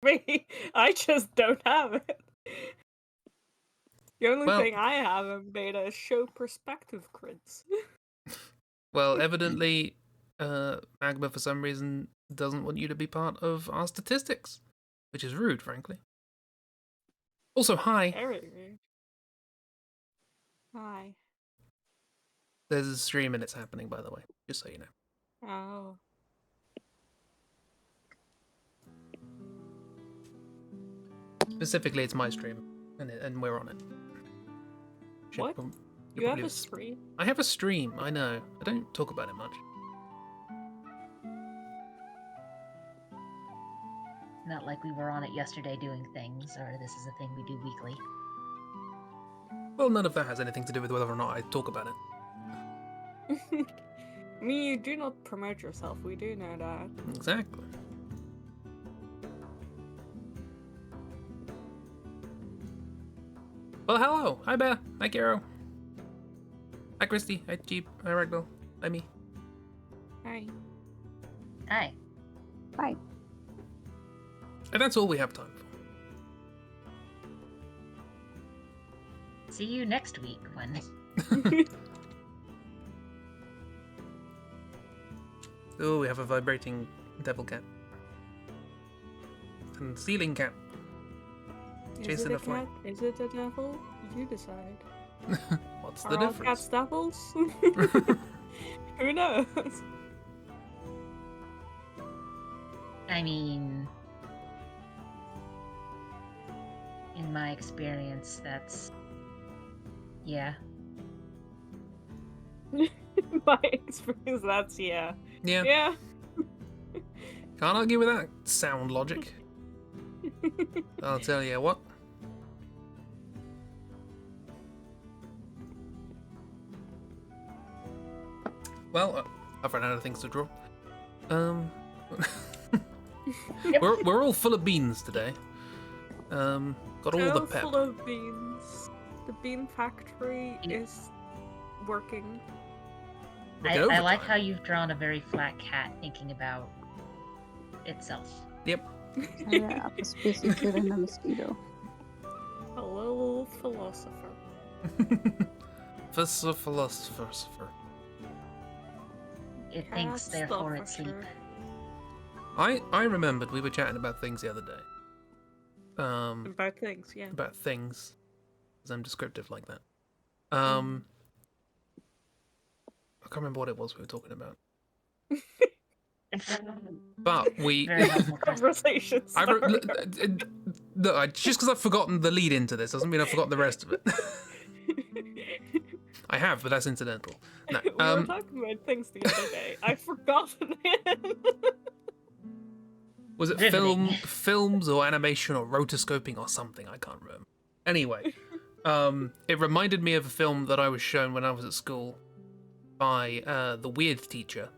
me. I just don't have it. The only Well- thing I have in beta is show perspective grids. Well, evidently, Magma for some reason doesn't want you to be part of our statistics, which is rude, frankly. Also, hi. Very rude. Hi. There's a stream and it's happening, by the way, just so you know. Oh. Specifically, it's my stream, and we're on it. What? You have a stream? I have a stream, I know. I don't talk about it much. Not like we were on it yesterday doing things, or this is a thing we do weekly. Well, none of that has anything to do with whether or not I talk about it. I mean, you do not promote yourself, we do know that. Exactly. Well, hello. Hi, Bear. Hi, Kiro. Hi, Christy. Hi, Jeep. Hi, Ragdoll. Hi, me. Hi. Hi. Hi. And that's all we have time for. See you next week when... Oh, we have a vibrating devil cat. And ceiling cat. Chasing a fly. cat? Is it a devil? You decide. What's Are the all difference? cats devils? Who knows? I mean... In my experience, that's... Yeah. My experience, that's yeah. Yeah. Yeah. Can't argue with that sound logic. I'll tell you what. Well, I've run out of things to draw. We're all full of beans today. Got all the pep. Full of beans. The bean factory is working. I like how you've drawn a very flat cat thinking about itself. Yep. Yeah, a species within a mosquito. A little philosopher. Philosopher. It thinks, Cat therefore it stuffer. sleep. I remembered we were chatting about things the other day. About things, yeah. About things, because I'm descriptive like that. I can't remember what it was we were talking about. But we Very helpful, Chris. Conversation starter. Look, just because I've forgotten the lead into this doesn't mean I've forgotten the rest of it. I have, but that's incidental. No, We were talking about things the other day. I've forgotten it. was it Riveting. films or animation or rotoscoping or something? I can't remember. Anyway, it reminded me of a film that I was shown when I was at school by the weird teacher.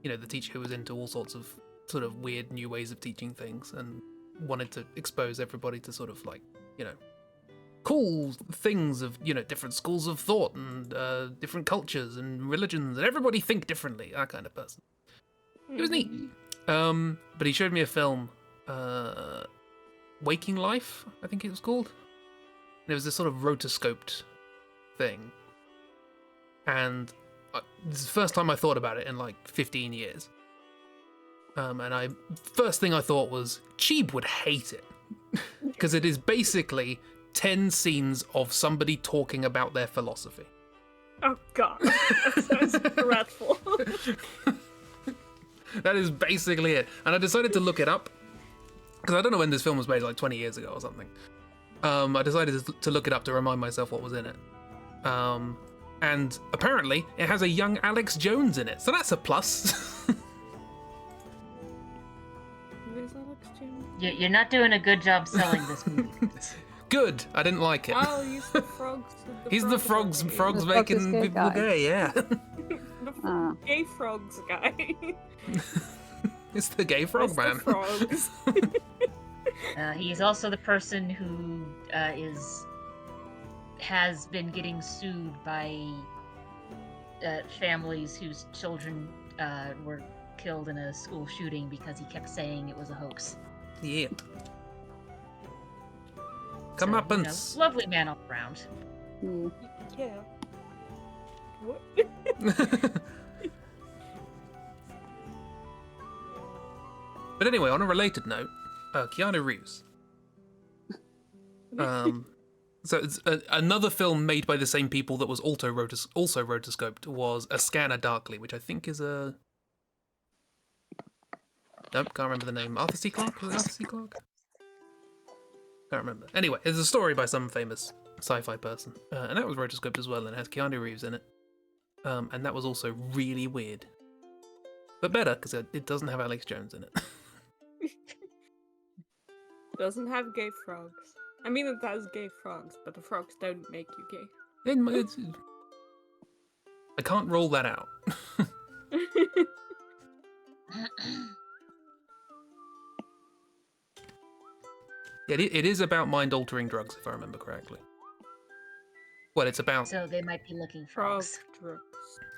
You know, the teacher who was into all sorts of sort of weird new ways of teaching things and wanted to expose everybody to sort of like, you know, cool things of, you know, different schools of thought and different cultures and religions and everybody think differently, that kind of person. It was neat. But he showed me a film, Waking Life, I think it was called. And it was this sort of rotoscoped thing. And this is the first time I thought about it in like 15 years. And first thing I thought was, Chib would hate it. Because it is basically 10 scenes of somebody talking about their philosophy. Oh god, that sounds dreadful. That is basically it. And I decided to look it up. Because I don't know when this film was made, like 20 years ago or something. I decided to look it up to remind myself what was in it. And apparently, it has a young Alex Jones in it, so that's a plus. Where's Alex Jones? You're not doing a good job selling this movie. Good. I didn't like it. Oh, he's the frogs. He's the frogs guy. frogs The frog is making gay people guy. gay, yeah. The gay frogs guy. It's the gay frog It's man. the frogs. He's also the person who has been getting sued by families whose children were killed in a school shooting because he kept saying it was a hoax. Yeah. Comeuppance. Lovely man all around. Yeah. Yeah. What? But anyway, on a related note, Keanu Reeves. So it's another film made by the same people that was also rotoscoped was A Scanner Darkly, which I think is a... Nope, can't remember the name. Arthur C. Clarke? Was it Arthur C. Clarke? Can't remember. Anyway, it's a story by some famous sci-fi person. And that was rotoscoped as well, and it has Keanu Reeves in it. And that was also really weird. But better, because it doesn't have Alex Jones in it. Doesn't have gay frogs. I mean, it has gay frogs, but the frogs don't make you gay. I can't roll that out. It is about mind-altering drugs, if I remember correctly. Well, it's about... So they might be looking for Frog frogs. drugs.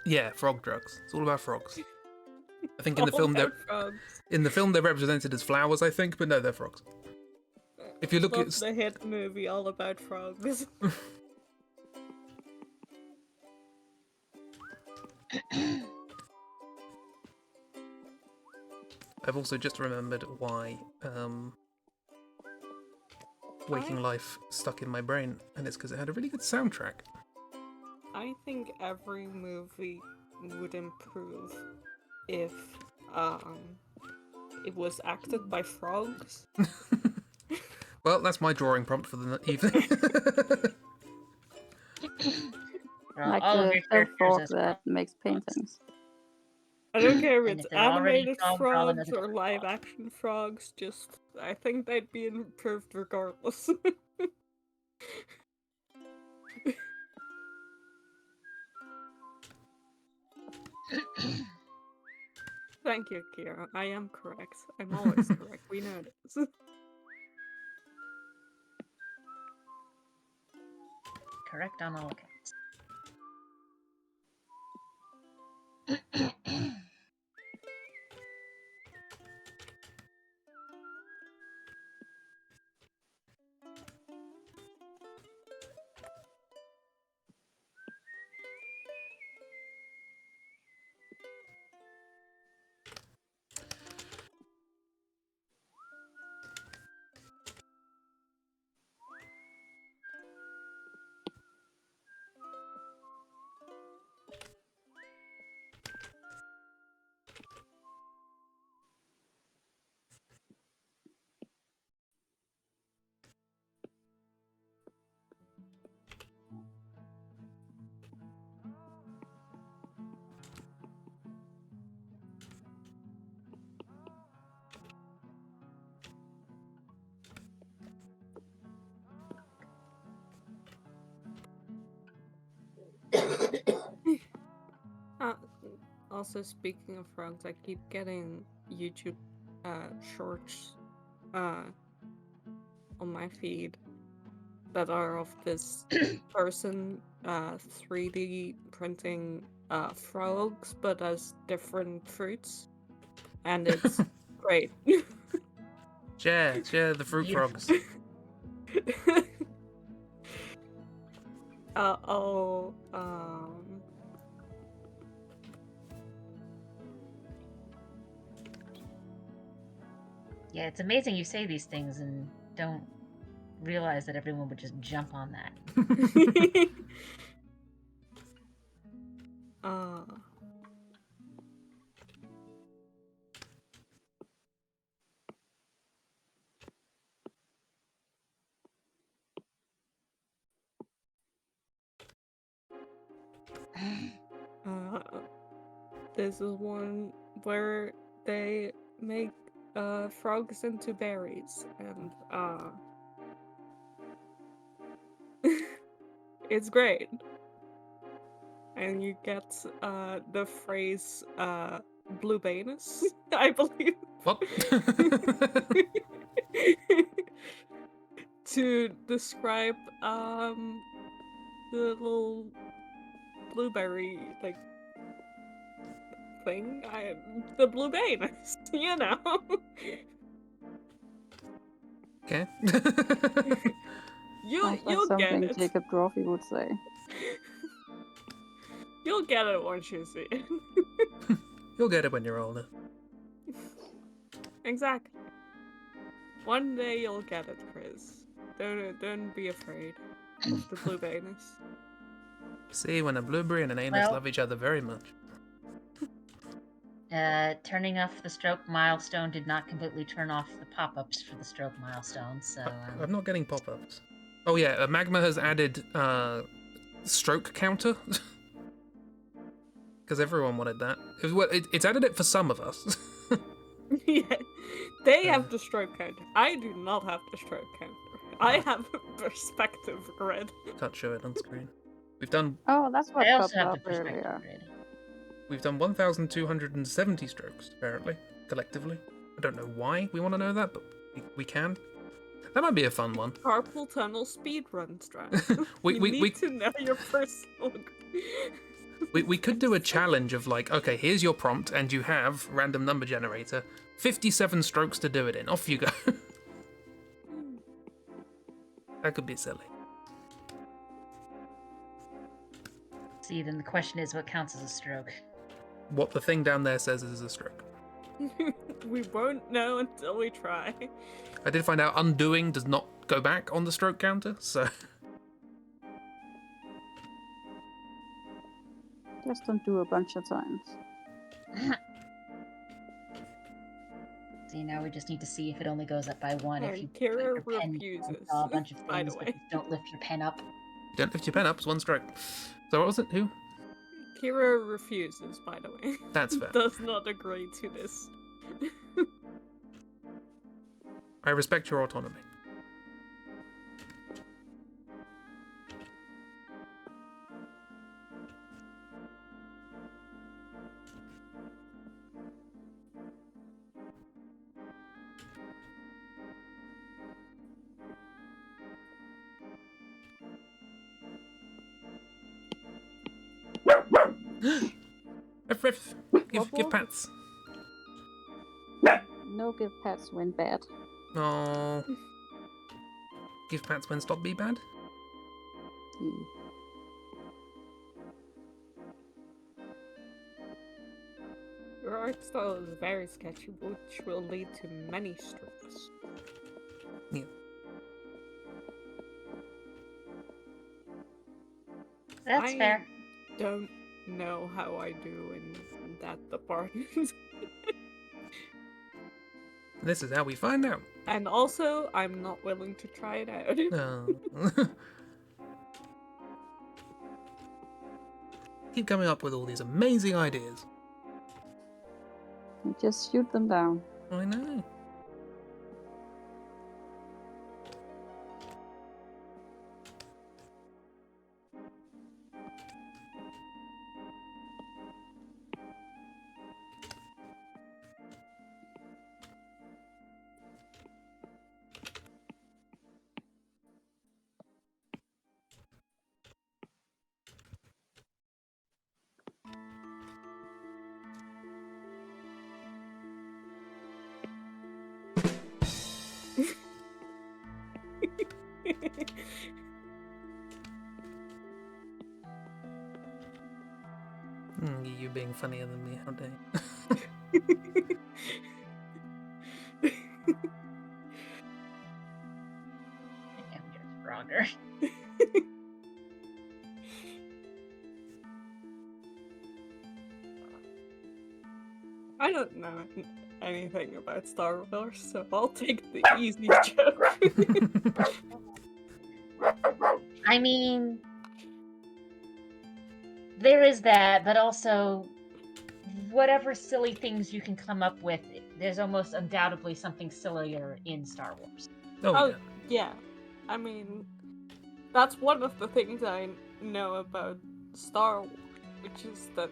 Yeah, frog drugs. It's all about frogs. I think All about frogs. in the film they're represented as flowers, I think, but no, they're frogs. If you look at the hit movie All About Frogs. I've also just remembered why Waking Life stuck in my brain, and it's because it had a really good soundtrack. I think every movie would improve if it was acted by frogs. Well, that's my drawing prompt for the evening. Like all of the your frog characters as that makes paintings. I don't care if And it's if they're already animated frogs, draw them frogs as a or frog. live action frogs, just I think they'd be improved regardless. Thank you, Kira. I am correct. I'm always correct. We know this. Correct on all accounts. Also, speaking of frogs, I keep getting YouTube shorts on my feed that are of this person 3D printing frogs, but as different fruits, and it's great. Share the fruit frogs. Yeah, it's amazing you say these things and don't realize that everyone would just jump on that. This is one where they make frogs into berries, and it's great. And you get the phrase blue banus, I believe. What? To describe the little blueberry like thing. The blue banus, you know. Okay. You'll get something it. Jacob Trophy would say. You'll get it once you see it. You'll get it when you're older. Exactly. One day you'll get it, Chris. Don't be afraid of the blueberryness. See, when a blueberry and an anus Well- love each other very much. Turning off the stroke milestone did not completely turn off the pop-ups for the stroke milestone, so... I'm not getting pop-ups. Oh yeah, Magma has added stroke counter. Because everyone wanted that. It's added it for some of us. Yeah, they have the stroke counter. I do not have the stroke counter. I have a perspective grid. Can't show it on screen. We've done Oh, that's what I popped also have up the perspective earlier. grid. 1,270 strokes, apparently, collectively. I don't know why we want to know that, but we can. That might be a fun one. Carpal tunnel speedrun strat. We- you we- need we- to know your personal. We could do a challenge of like, okay, here's your prompt, and you have random number generator, 57 strokes to do it in. Off you go. That could be silly. See, then the question is, what counts as a stroke? What the thing down there says is a stroke. We won't know until we try. I did find out undoing does not go back on the stroke counter, so Just don't do a bunch of times. See, now we just need to see if it only goes up by one if And you put Kira your pen refuses, on a bunch of by the things, but way. you don't lift your pen up. don't lift your pen up, it's one stroke. So what was it? Who? Kira refuses, by the way. That's fair. Does not agree to this. I respect your autonomy. Riff, riff. Give pats. No give pets when bad. Oh. Give pats when stop be bad? Hmm. Your art style is very sketchy, which will lead to many strokes. Yeah. That's I fair. don't know how I do in that department. This is how we find out. And also, I'm not willing to try it out. Oh. Keep coming up with all these amazing ideas. You just shoot them down. I know. You being funnier than me, how dare you. I'm your Frogger. I don't know anything about Star Wars, so I'll take the easy joke. I mean, there is that, but also, whatever silly things you can come up with, there's almost undoubtedly something sillier in Star Wars. Oh, Oh, yeah. yeah. I mean, that's one of the things I know about Star Wars, which is that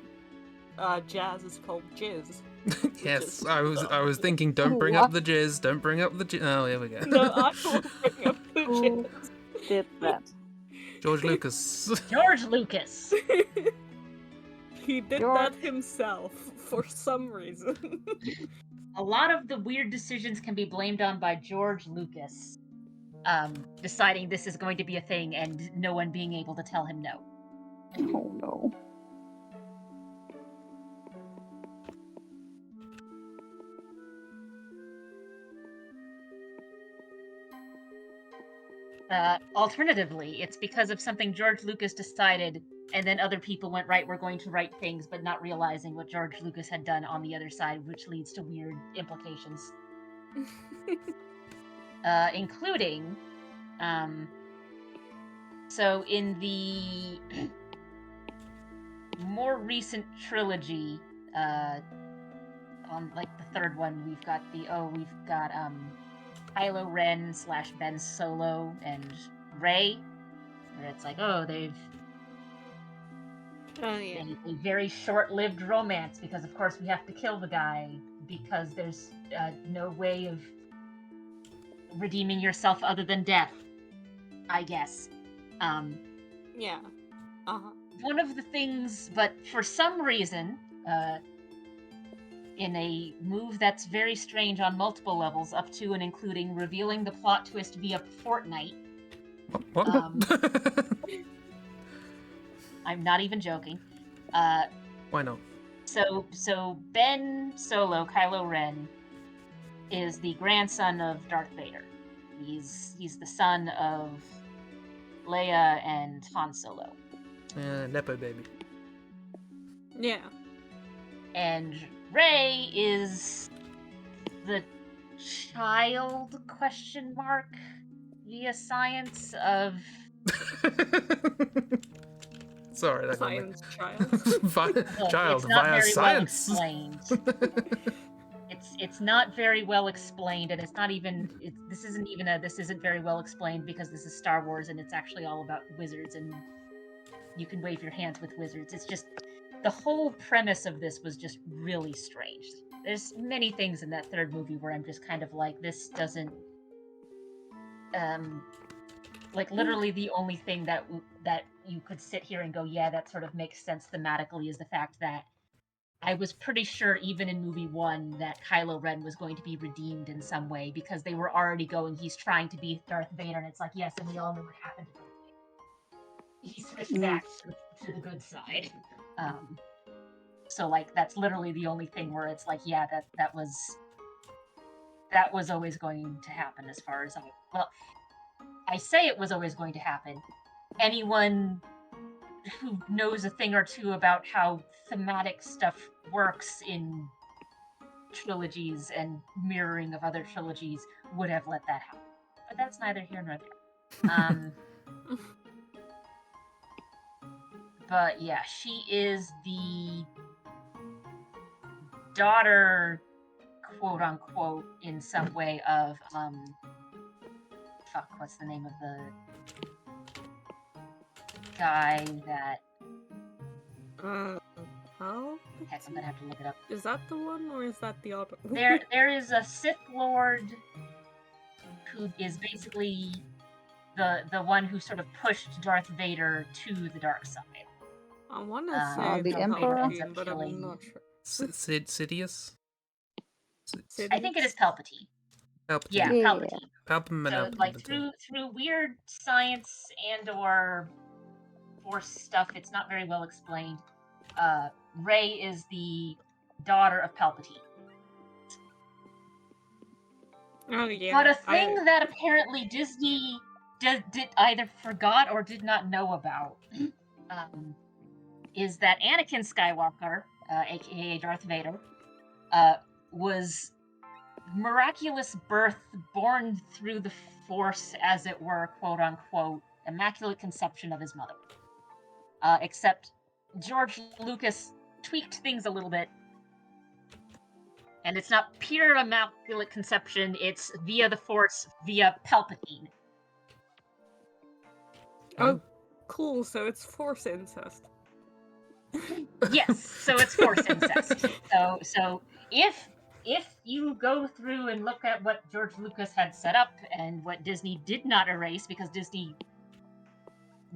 jazz is called jizz. Yes, I was thinking, don't bring up the jizz, don't bring up the jizz. Oh, here we go. No, I won't bring up the Who jizz. did that? George Lucas. George Lucas. He did that himself for some reason. A lot of the weird decisions can be blamed on by George Lucas. deciding this is going to be a thing and no one being able to tell him no. Oh no. Alternatively, it's because of something George Lucas decided, and then other people went, right, we're going to write things, but not realizing what George Lucas had done on the other side, which leads to weird implications. Including, so in the more recent trilogy, on like the third one, we've got Kylo Ren / Ben Solo and Rey, where it's like, oh, they've yeah. a very short-lived romance because, of course, we have to kill the guy because there's no way of redeeming yourself other than death, I guess. Yeah. Uh-huh. One of the things, but for some reason, in a move that's very strange on multiple levels, up to and including revealing the plot twist via Fortnite. What? I'm not even joking. Why not? So Ben Solo, Kylo Ren, is the grandson of Darth Vader. He's the son of Leia and Han Solo. Nepo baby. Yeah. And Rey is the child ? Via science of Sorry, that got me. Science child. Look, Child it's not via very science. well explained. It's not very well explained, and it's not even. This isn't very well explained because this is Star Wars and it's actually all about wizards and you can wave your hands with wizards. It's just the whole premise of this was just really strange. There's many things in that third movie where I'm just kind of like, this doesn't. Like literally the only thing that you could sit here and go, yeah, that sort of makes sense thematically is the fact that I was pretty sure even in movie 1 that Kylo Ren was going to be redeemed in some way because they were already going, he's trying to be Darth Vader, and it's like, yes, and we all know what happened to Darth Vader. He switched back to the good side. So like that's literally the only thing where it's like, yeah, that was always going to happen as far as I say it was always going to happen. Anyone who knows a thing or two about how thematic stuff works in trilogies and mirroring of other trilogies would have let that happen. But that's neither here nor there. But yeah, she is the daughter, quote unquote, in some way of what's the name of the guy that How? heck, I'm gonna have to look it up. Is that the one, or is that the other? There is a Sith Lord who is basically the one who sort of pushed Darth Vader to the dark side. I want to say the Darth Emperor? Palpatine, but I'm not sure. Sidious? I think it is Palpatine. Palpatine. Yeah, Yeah. Palpatine. Palpatine. So, like through weird science and or Force stuff, it's not very well explained. Rey is the daughter of Palpatine. Oh yeah. But a thing that apparently Disney did either forgot or did not know about is that Anakin Skywalker, aka Darth Vader, was miraculous birth, born through the Force, as it were, quote unquote, immaculate conception of his mother. Except George Lucas tweaked things a little bit. And it's not pure immaculate conception, it's via the Force, via Palpatine. Oh, cool, so it's Force incest. Yes, so it's Force incest. So if you go through and look at what George Lucas had set up and what Disney did not erase, because Disney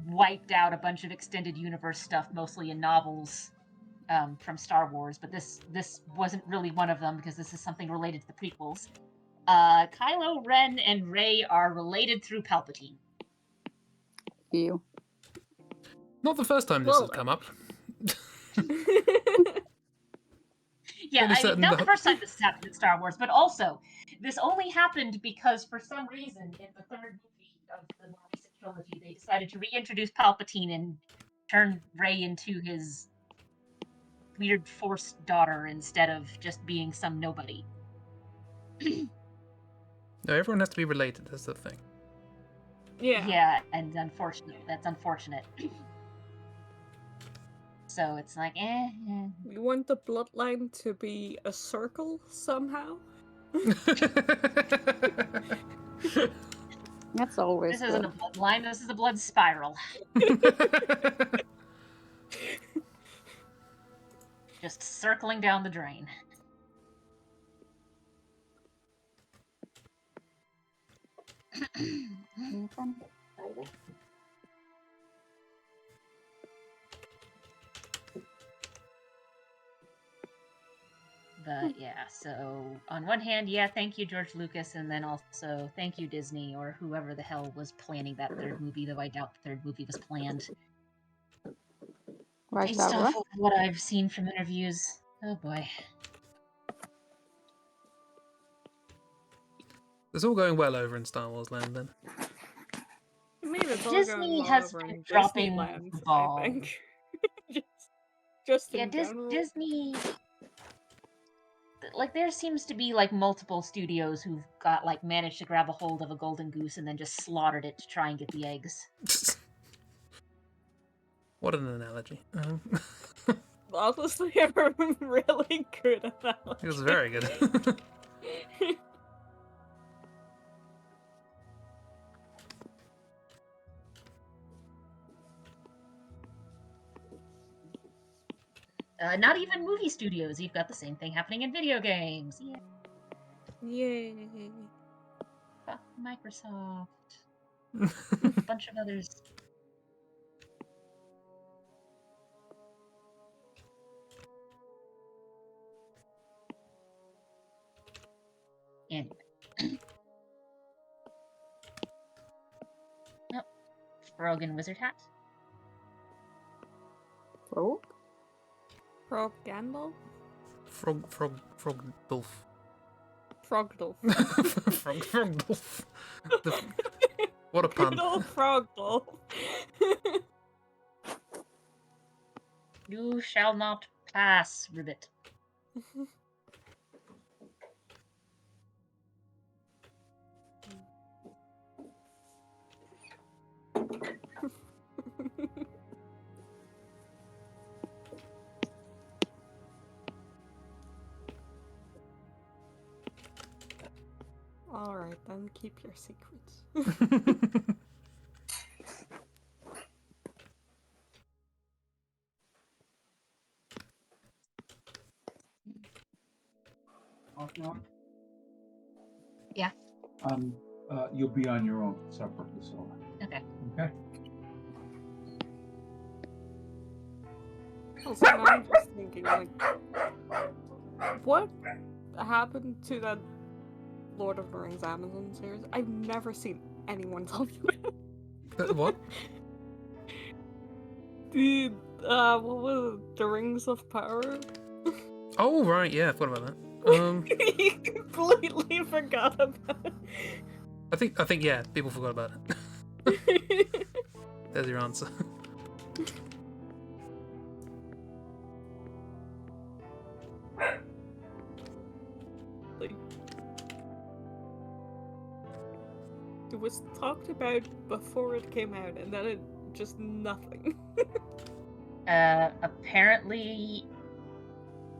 wiped out a bunch of extended universe stuff, mostly in novels, from Star Wars, but this wasn't really one of them because this is something related to the prequels. Kylo Ren and Rey are related through Palpatine. Ew. Not the first time this has come up. Yeah, Fairly I mean, certain not the- the first time this has happened in Star Wars, but also, this only happened because for some reason, in the third movie of the more recent trilogy, they decided to reintroduce Palpatine and turn Rey into his weird Force daughter instead of just being some nobody. No, everyone has to be related. That's the thing. Yeah. And that's unfortunate. So it's like, eh. We want the bloodline to be a circle somehow. That's always This isn't good. a bloodline, this is a blood spiral. Just circling down the drain. But yeah, so on one hand, yeah, thank you, George Lucas, and then also thank you, Disney, or whoever the hell was planning that third movie, though I doubt the third movie was planned. Right, Based Laura? off of what I've seen from interviews. Oh boy. It's all going well over in Star Wars land then. I mean, it's all Disney going well has over been in dropping Disneyland, the ball. I think. just Yeah, in general. Disney. Like, there seems to be like multiple studios who've got like managed to grab a hold of a golden goose and then just slaughtered it to try and get the eggs. What an analogy. Honestly, a really good analogy. It was very good. Not even movie studios. You've got the same thing happening in video games. Yeah. Yay. Fuck Microsoft. A bunch of others. Anyway. Oh, Frog and Wizard Hat. Oh? Frogandol? Frogdolf. Frogdolf. Frogdolf. What a pun. Good old Frogdolf. You shall not pass, Ribbit. Alright, then keep your secrets. Yeah. You'll be on your own separately, so. Okay. Okay. Also, now I'm just thinking, like, what happened to that Lord of the Rings Amazon series? I've never seen anyone talk about it. What? What was it? The Rings of Power? Oh, right, yeah, I forgot about that. You completely forgot about it. I think, yeah, people forgot about it. There's your answer. It was talked about before it came out, and then it just nothing. Apparently,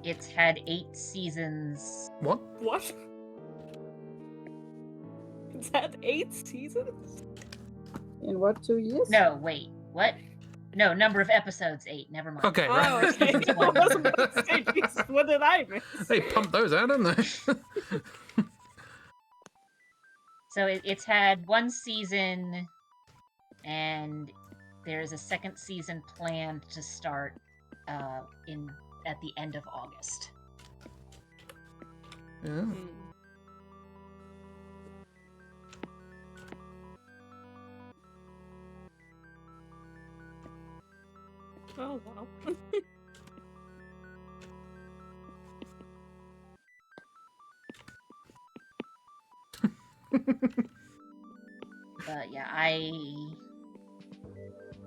it's had 8 seasons. What? What? It's had 8 seasons? In what, 2 years? No, wait, what? No, number of episodes 8. Never mind. Okay, Oh, right. okay. Season's I one. was about to say, Jesus, what did I miss? They pumped those out, didn't they? So it's had 1 season, and there's a second season planned to start at the end of August. Yeah. Oh wow. But yeah, I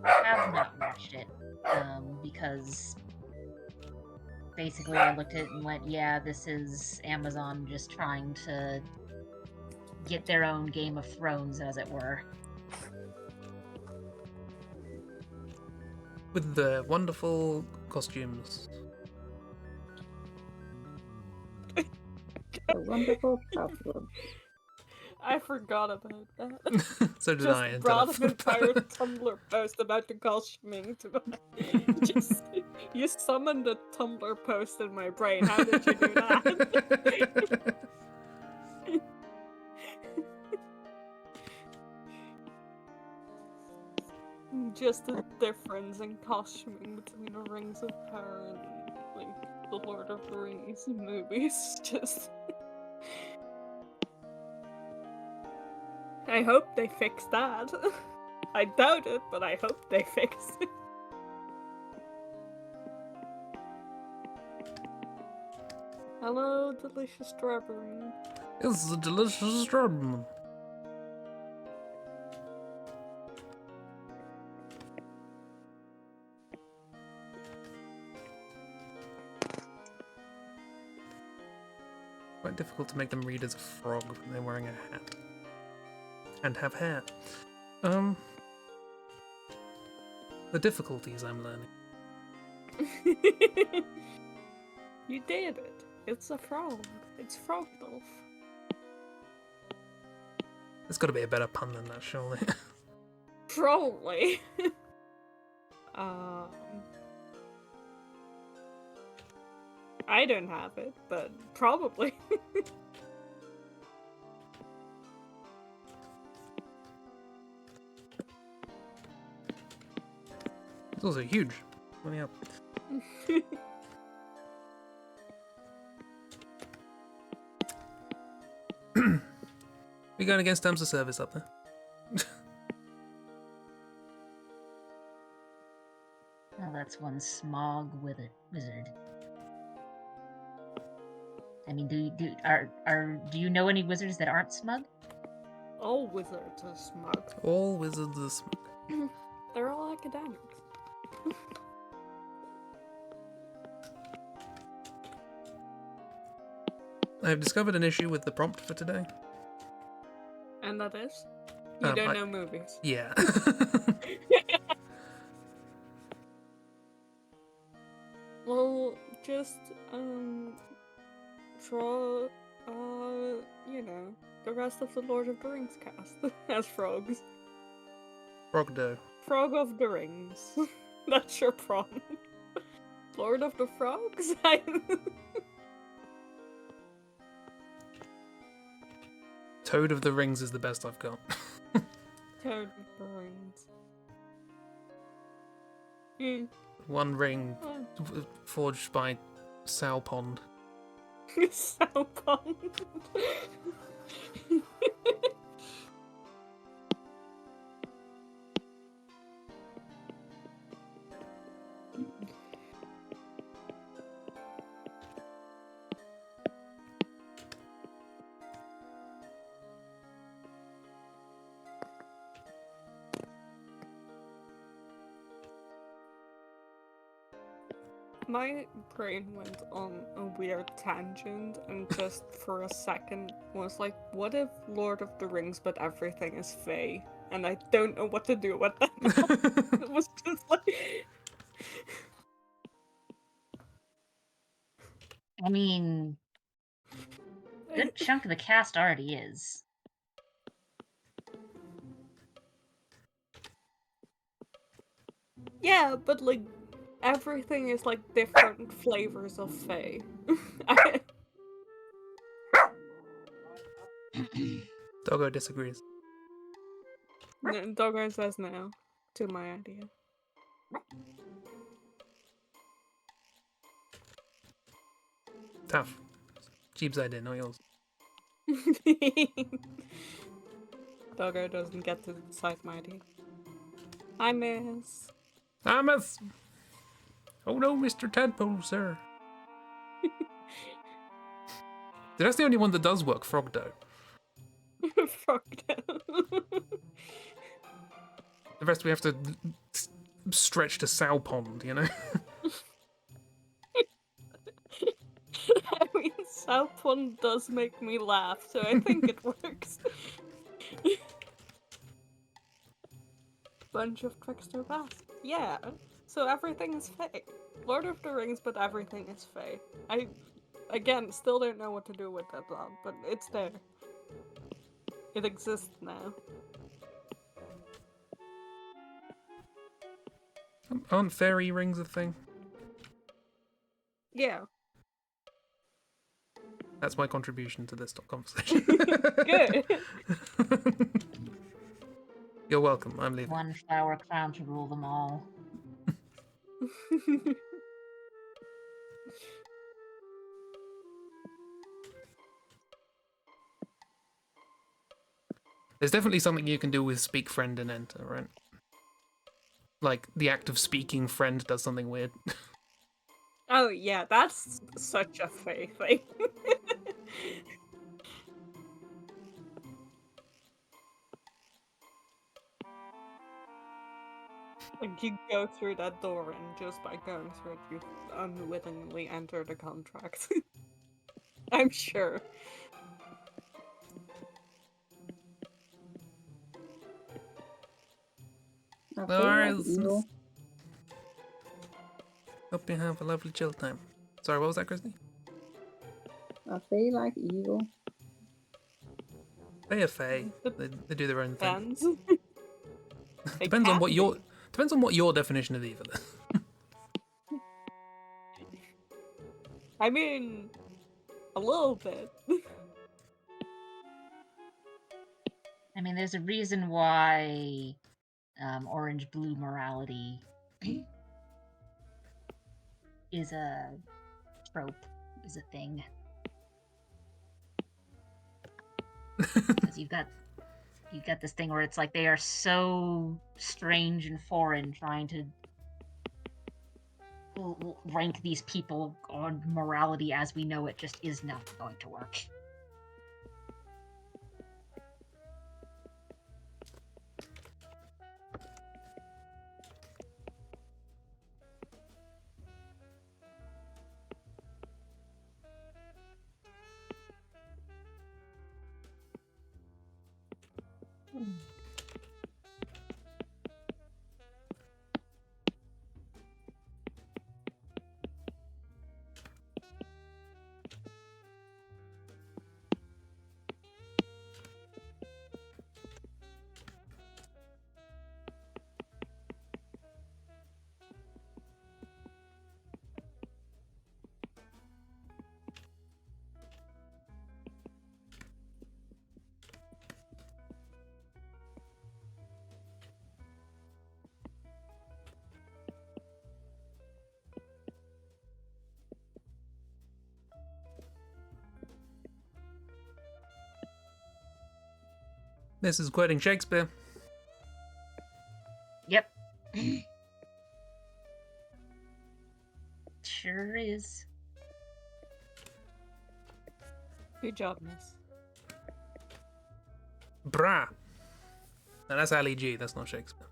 have not watched it because basically I looked at it and went, yeah, this is Amazon just trying to get their own Game of Thrones, as it were. With the wonderful costumes. A wonderful problem. I forgot about that. So did Just I until brought I an entire Tumblr post about the costuming to just you summoned a Tumblr post in my brain. How did you do that? Just the difference in costuming between the Rings of Power and like the Lord of the Rings movies. Just I hope they fix that. I doubt it, but I hope they fix it. Hello, delicious strawberry. It's a delicious strawberry. Quite difficult to make them read as a frog when they're wearing a hat. And have hair. The difficulties I'm learning. You did it. It's a frog. It's Frogdolf. There's got to be a better pun than that, surely. Probably. um, I don't have it, but probably. It's also huge. Let me up. We going against terms of service up there? Well, that's one smog wizard. I mean, do you know any wizards that aren't smug? All wizards are smug. All wizards are smug. They're all academics. I have discovered an issue with the prompt for today. And that is? You don't I- know movies. Yeah. Well, just, draw, you know, the rest of the Lord of the Rings cast as frogs. Frogdo. Frog of the Rings. That's your prompt. Lord of the Frogs? Toad of the Rings is the best I've got. Toad of the Rings. Mm. One ring Oh. forged by Sow Pond. So fun. My brain went on a weird tangent and just for a second was like, what if Lord of the Rings but everything is Fae? And I don't know what to do with that now. It was just like... I mean, a good chunk of the cast already is. Yeah, but like, everything is like different flavors of Fae. Doggo disagrees. Doggo says no to my idea. Tough. Jeeb's idea, not yours. Doggo doesn't get to decide my idea. I miss. I miss. Oh no, Mr. Tadpole, sir. That's the only one that does work, Frogdo. Frogdo. The rest we have to stretch to sow pond, you know? I mean, South Pond does make me laugh, so I think it works. Bunch of trickster bastards. Yeah, so everything is fake. Lord of the Rings, but everything is fake. I, again, still don't know what to do with that dog, but it's there. It exists now. Aren't fairy rings a thing? Yeah. That's my contribution to this conversation. Good. You're welcome, I'm leaving. One flower crown to rule them all. There's definitely something you can do with speak friend and enter, right? Like, the act of speaking friend does something weird. Oh yeah, that's such a fake thing. Like, you go through that door and just by going through it, you unwittingly enter the contract. I'm sure. I No feel like worries. evil. Hope you have a lovely chill time. Sorry, what was that, Christy? I feel like evil. They are fae. They do their own thing. Depends. They Depends on can what your be. depends on what your definition of evil is. I mean, a little bit. I mean, there's a reason why orange-blue morality is a trope, is a thing. Because you've got this thing where it's like they are so strange and foreign, trying to rank these people on morality as we know it just is not going to work. This is quoting Shakespeare. Yep. Sure is. Good job, miss. Brah. No, that's Ali G. That's not Shakespeare.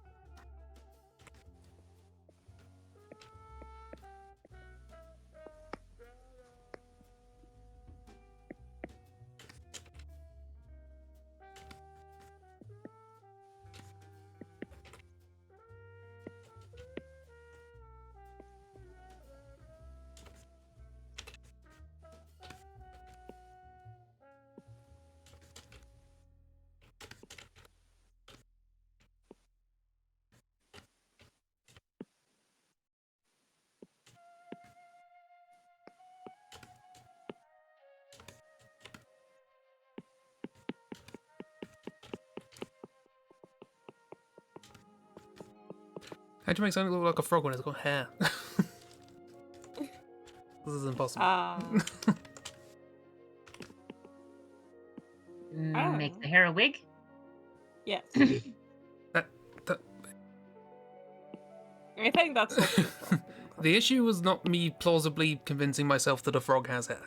How'd you make something look like a frog when it's got hair? This is impossible. Make the hair a wig? Yes. That I think that's what she's talking The issue was not me plausibly convincing myself that a frog has hair.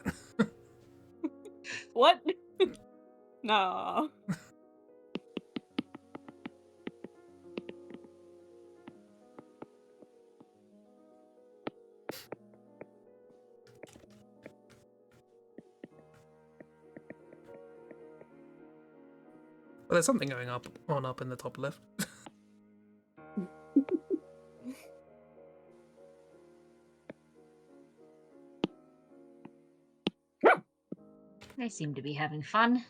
What? No. Well, there's something going up in the top left. They seem to be having fun.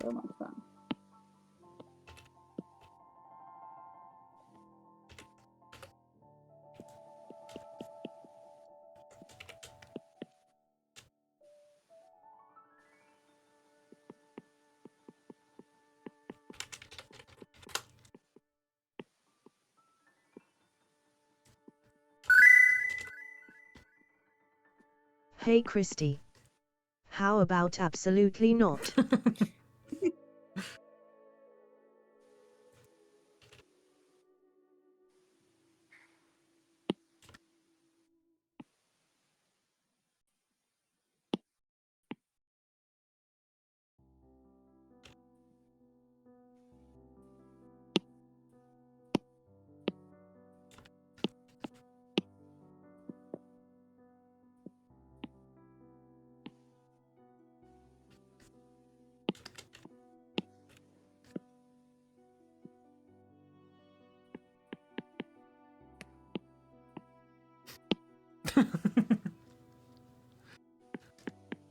So much fun. Hey Christy. How about absolutely not?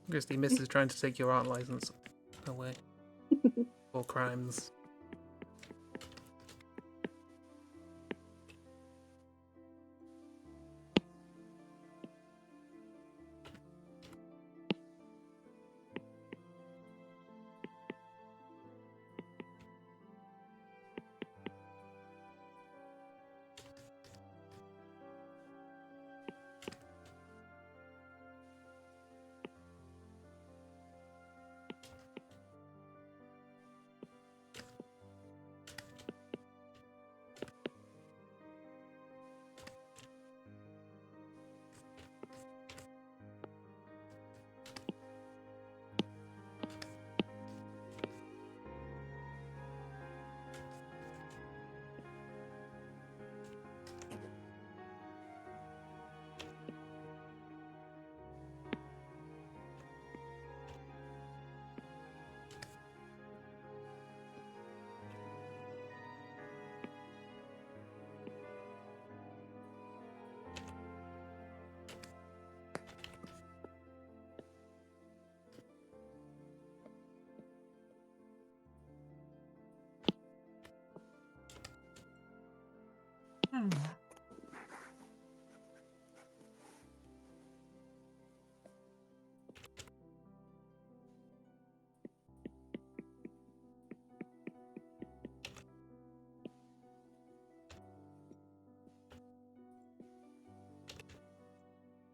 Christy misses trying to take your art license away. For crimes.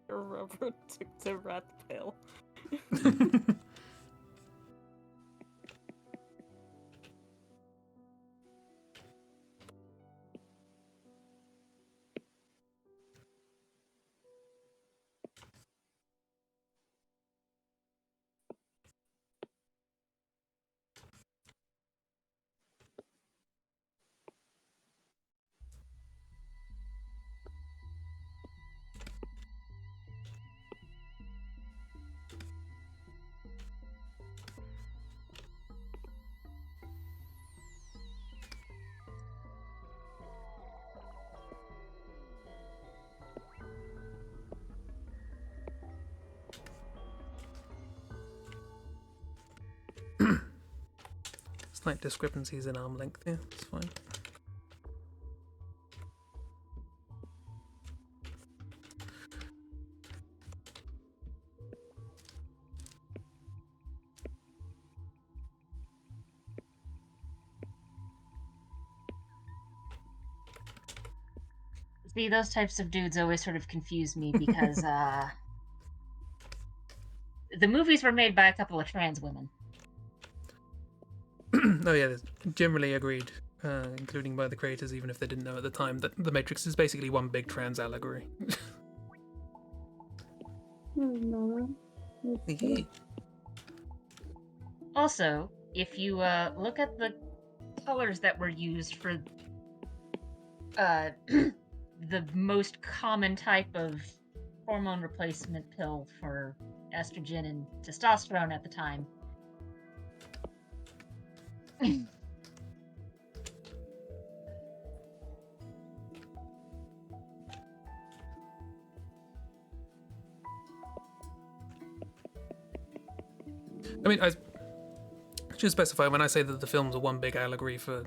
A rubber took the red pill. Slight discrepancies in arm length, yeah, it's fine. See, those types of dudes always sort of confuse me because the movies were made by a couple of trans women. Oh yeah, generally agreed. including by the creators, even if they didn't know at the time, that The Matrix is basically one big trans allegory. No. Yeah. Also, if you look at the colors that were used for the most common type of hormone replacement pill for estrogen and testosterone at the time. I mean, I should specify when I say that the films are one big allegory for,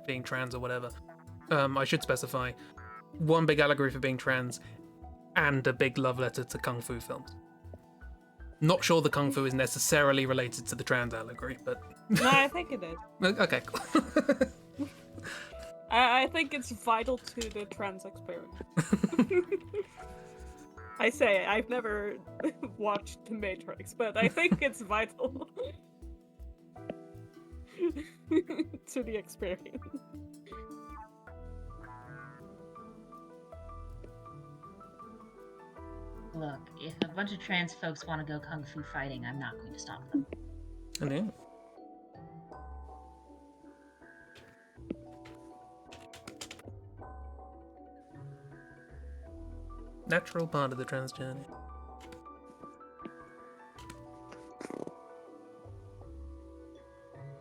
being trans or whatever. I should specify one big allegory for being trans and a big love letter to kung fu films. Not sure the kung fu is necessarily related to the trans allegory, but No, I think it is. okay, cool. I think it's vital to the trans experience. I say I've never watched The Matrix, but I think it's vital to the experience. Look, if a bunch of trans folks want to go kung fu fighting, I'm not going to stop them. I know. Natural part of the trans journey.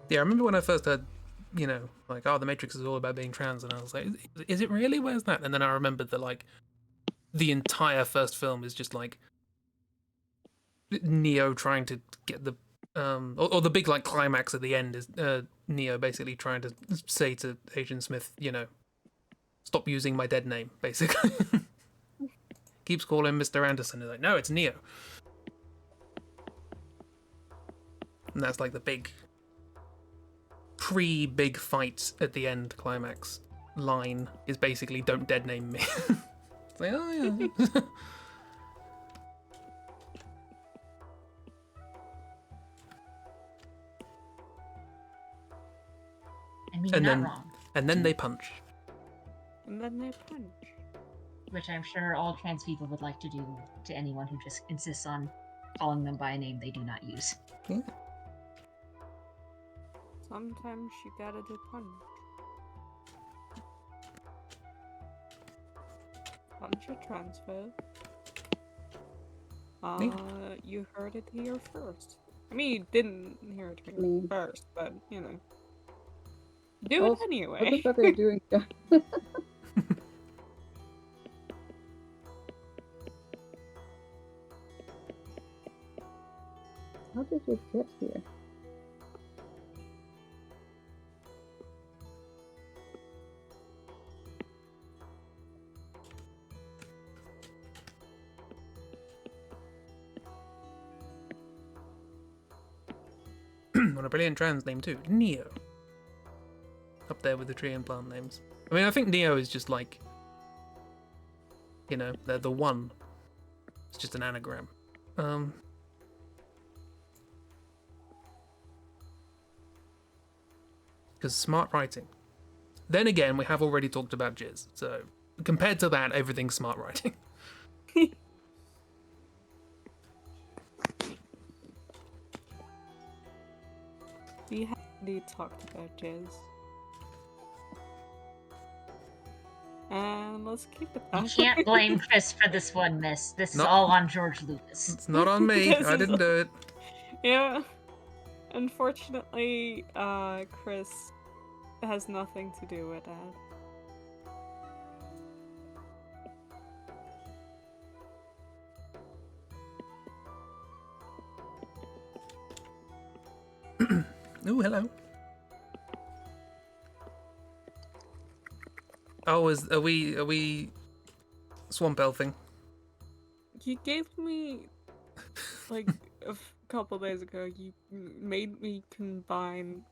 Yeah, I remember when I first heard, the Matrix is all about being trans, and I was like, is it really? Where's that? And then I remembered that, the entire first film is just, Neo trying to get the, or the big, climax at the end is Neo basically trying to say to Agent Smith, stop using my dead name, basically. Keeps calling Mr. Anderson. He's like, no, it's Neo. And that's the big pre-big fight at the end climax line is basically don't dead name me. It's like, oh yeah. I mean, And you're then- not wrong. And then they punch. And then they punch. Which I'm sure all trans people would like to do to anyone who just insists on calling them by a name they do not use. Yeah. Sometimes you gotta do punch. Punch a transfer. You heard it here first. I mean, you didn't hear it here Me. first, but, Do it Also, What anyway. the fuck are you doing? How did you get here? What a brilliant trans name too. Neo. Up there with the tree and plant names. I mean, I think Neo is just the one. It's just an anagram. Because smart writing. Then again, we have already talked about jizz, so compared to that, everything's smart writing. We have already talked about jizz. And let's keep it You that can't way. blame Chris for this one, miss. This is No. all on George Lucas. It's not on me. This I is- didn't do it. Yeah. Unfortunately, Chris has nothing to do with that. Ooh, hello. Oh, are we swamp elfing? You gave me, a couple days ago, you made me combine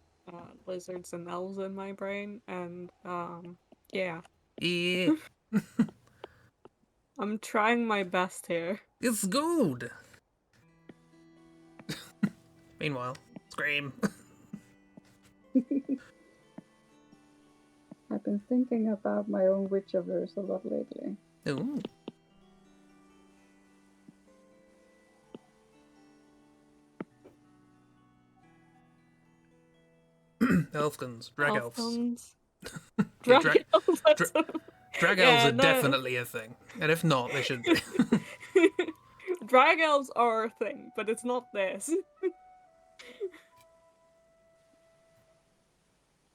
lizards and elves in my brain, and, yeah. Yeah, I'm trying my best here. it's good. Meanwhile, scream. I've been thinking about my own Witcherverse a lot lately. Ooh. Elfkins, drag elves. Elfkins. Yeah, Drag elves. drag elves Yeah, are no. definitely a thing, and if not, they should be. Drag elves are a thing, but it's not this.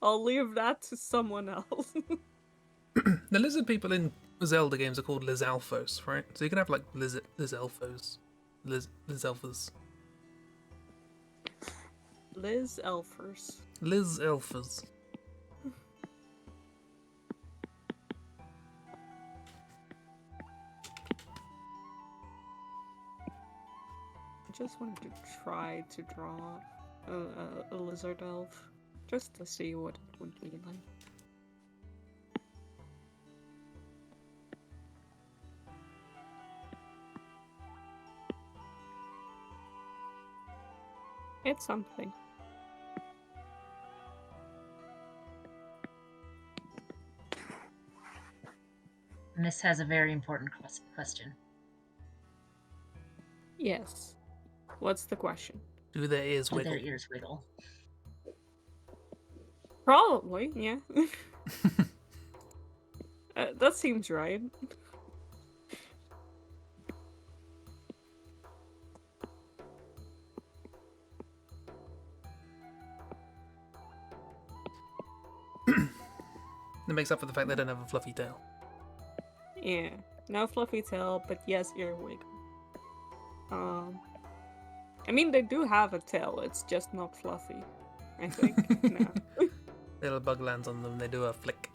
I'll leave that to someone else. The lizard people in Zelda games are called Lizalfos, right? So you can have like Lizalfos, Lizalfos, Liz Elfers. Lizalfos. I just wanted to try to draw a lizard elf, just to see what it would be like. It's something. And this has a very important question. Yes. What's the question? Do their ears Do wiggle? their ears wiggle? Probably, yeah. That seems right. It makes up for the fact they don't have a fluffy tail. Yeah. No fluffy tail, but yes, earwig. I mean, they do have a tail, it's just not fluffy. I think. No. Little bug lands on them, they do a flick.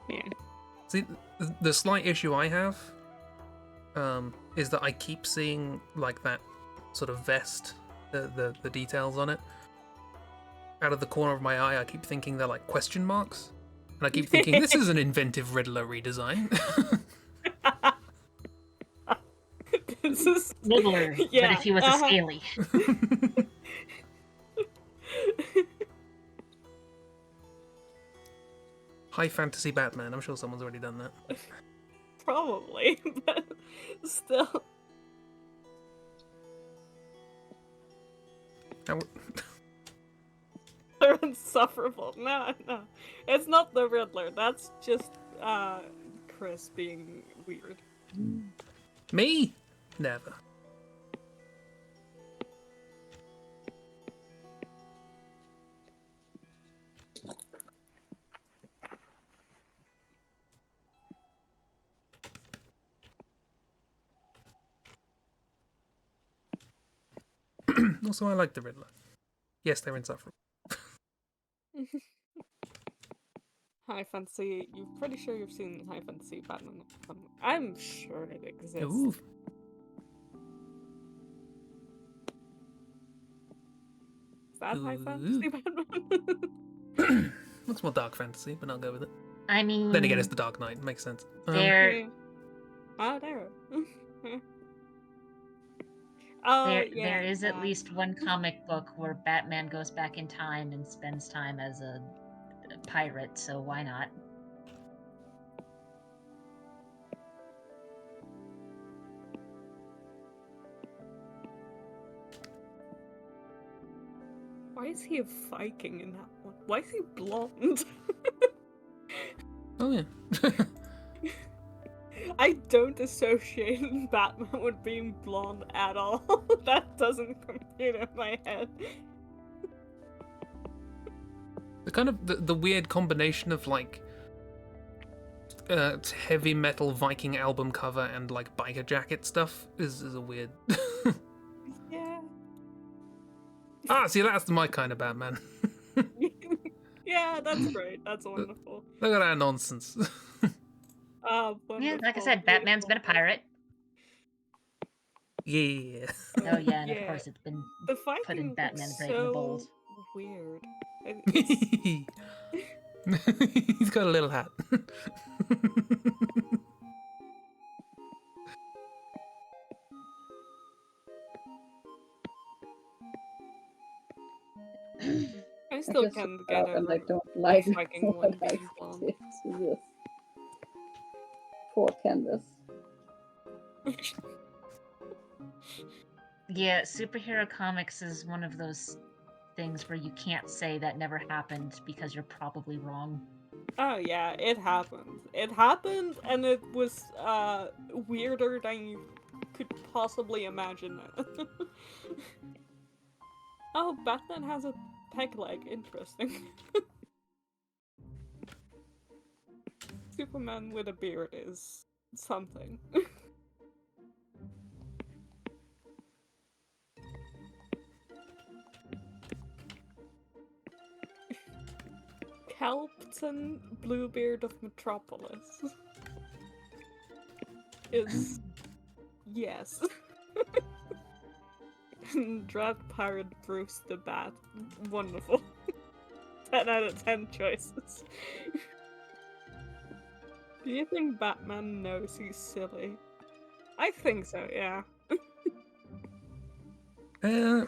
Yeah. See, the slight issue I have is that I keep seeing like that sort of vest, the details on it. Out of the corner of my eye, I keep thinking they're like question marks. And I keep thinking, this is an inventive Riddler redesign. This is... Riddler, Yeah, but if he was a scaly. High fantasy Batman. I'm sure someone's already done that. Probably, but still. They're insufferable. No, no. It's not the Riddler. That's just Chris being weird. Me? Never. Also, I like the Riddler. Yes, they're insufferable. High fantasy. You're pretty sure you've seen high fantasy Batman. I'm sure it exists. Ooh. Is that high fantasy Batman? Looks more dark fantasy, but I'll go with it. I mean, Then again, it's the Dark Knight. Makes sense. there, Oh, there. there is at least one comic book where Batman goes back in time and spends time as a pirate, so why not? Why is he a Viking in that one? Why is he blonde? Oh, yeah. I don't associate Batman with being blonde at all. That doesn't compute in my head. The kind of the weird combination of like heavy metal Viking album cover and like biker jacket stuff is a weird. Yeah. See, that's my kind of Batman. Yeah, that's great. That's wonderful. Look at that nonsense. Yeah, like I said, Batman's been a pirate. Yeah. Oh yeah, and of course it's been The put in Viking Batman looks Brave and the Bold. so weird. He's got a little hat. I I still just can't looked get up and I over don't like fucking what one I being blonde. did to this poor Candace. Yeah, superhero comics is one of those things where you can't say that never happened because you're probably wrong. Oh yeah, it happened. It happened, and it was weirder than you could possibly imagine it. Oh, Batman has a peg leg. Interesting. Superman with a beard is something. Kelpton Bluebeard of Metropolis is yes. Dread Pirate Bruce the Bat. Wonderful. 10 out of 10 choices. Do you think Batman knows he's silly? I think so, yeah. I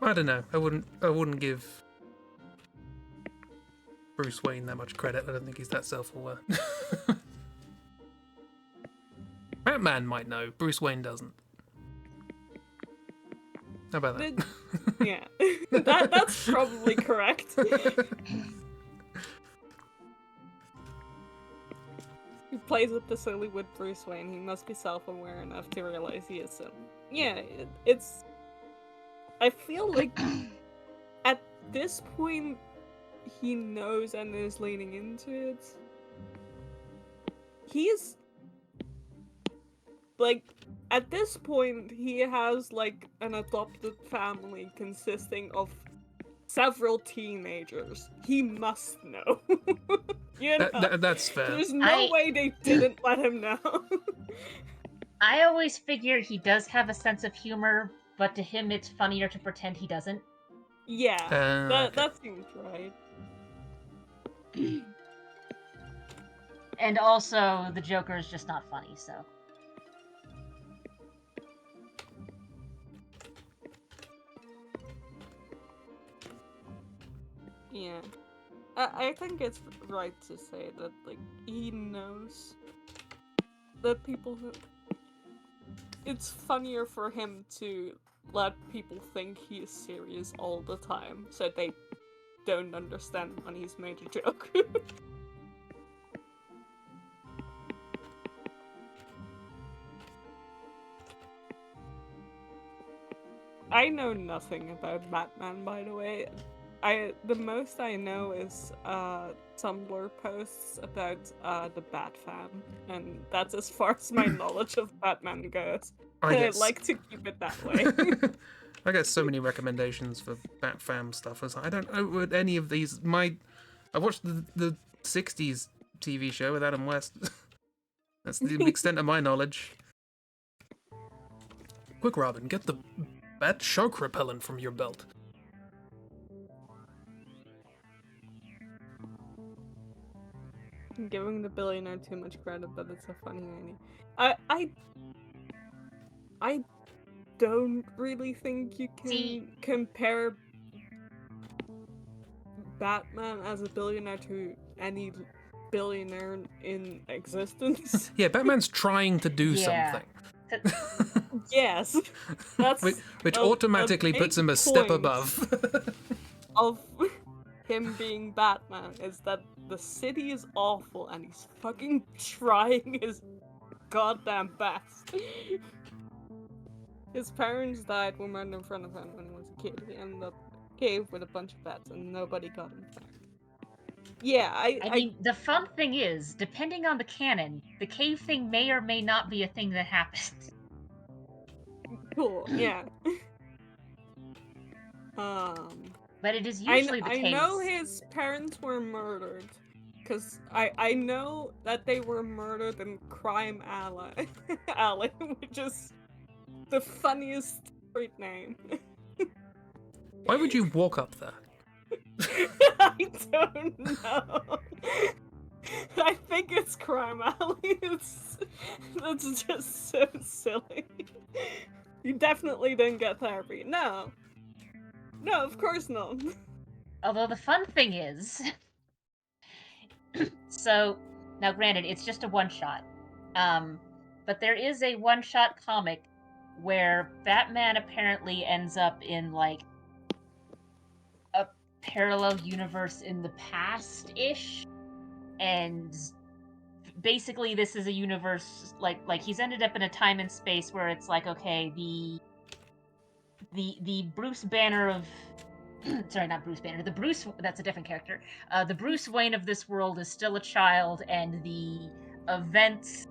don't know. I wouldn't give Bruce Wayne that much credit. I don't think he's that self-aware. Batman might know. Bruce Wayne doesn't. How about that? Yeah. That's probably correct. He plays with the silly with Bruce Wayne. He must be self-aware enough to realize he is silly. Yeah, it's... I feel like at this point, he knows and is leaning into it. He's... Like, at this point, he has, like, an adopted family consisting of several teenagers. He must know. You know? That's fair. There's no way they didn't let him know. I always figure he does have a sense of humor, but to him it's funnier to pretend he doesn't. Yeah, Okay. that seems right. And also, the Joker is just not funny, so... Yeah. I think it's right to say that, like, he knows that people who... It's funnier for him to let people think he is serious all the time, so they don't understand when he's made a joke. I know nothing about Batman, by the way. The most I know is Tumblr posts about the Bat Fam, and that's as far as my knowledge of Batman goes. I'd like to keep it that way. I get so many recommendations for Bat Fam stuff. I don't know what any of these. I watched the '60s TV show with Adam West. That's the extent of my knowledge. Quick, Robin, get the bat shark repellent from your belt. I'm giving the billionaire too much credit, but it's a funny idea. I don't really think you can compare Batman as a billionaire to any billionaire in existence. Yeah, Batman's trying to do something. Yes, that's which automatically puts him a step above. Of him being Batman is that the city is awful and he's fucking trying his goddamn best. His parents died when right in front of him when he was a kid. He ended up in a cave with a bunch of bats and nobody got him there. Yeah, I mean, the fun thing is, depending on the canon, the cave thing may or may not be a thing that happens. Cool, yeah. But it is usually the case. I know his parents were murdered. Because I know that they were murdered in Crime Alley, which is the funniest street name. Why would you walk up there? I don't know. I think it's Crime Alley. That's just so silly. You definitely didn't get therapy. No. No, of course not. Although the fun thing is, so now granted, it's just a one-shot, but there is a one-shot comic where Batman apparently ends up in like a parallel universe in the past-ish, and basically this is a universe like he's ended up in a time and space where it's like, okay, the Bruce Banner of sorry, not Bruce Banner, the Bruce, that's a different character, the Bruce Wayne of this world is still a child, and the events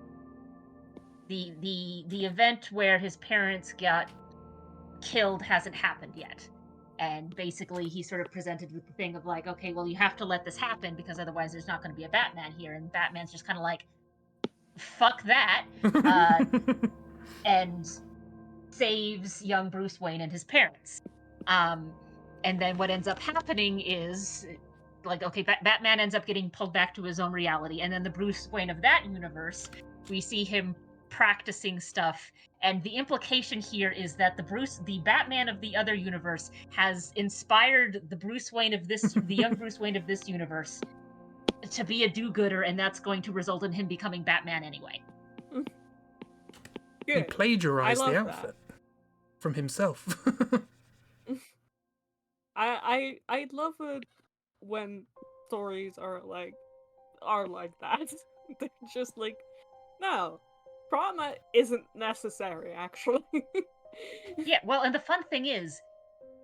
the event where his parents got killed hasn't happened yet. And basically he's sort of presented with the thing of like, okay, well, you have to let this happen because otherwise there's not going to be a Batman here. And Batman's just kind of like, fuck that, and saves young Bruce Wayne and his parents. And then what ends up happening is, like, okay, Batman ends up getting pulled back to his own reality, and then the Bruce Wayne of that universe, we see him practicing stuff, and the implication here is that the Batman of the other universe has inspired the young Bruce Wayne of this universe to be a do-gooder, and that's going to result in him becoming Batman anyway. He Good. plagiarized I the love outfit from himself. I love it when stories are like that. They're just like, no, trauma isn't necessary, actually. Yeah, well, and the fun thing is,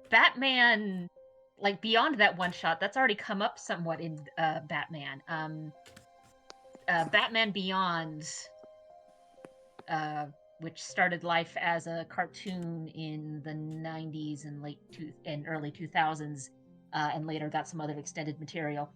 Batman, like, beyond that one shot, that's already come up somewhat in Batman. Batman Beyond, which started life as a cartoon in the 90s and early 2000s, and later got some other extended material.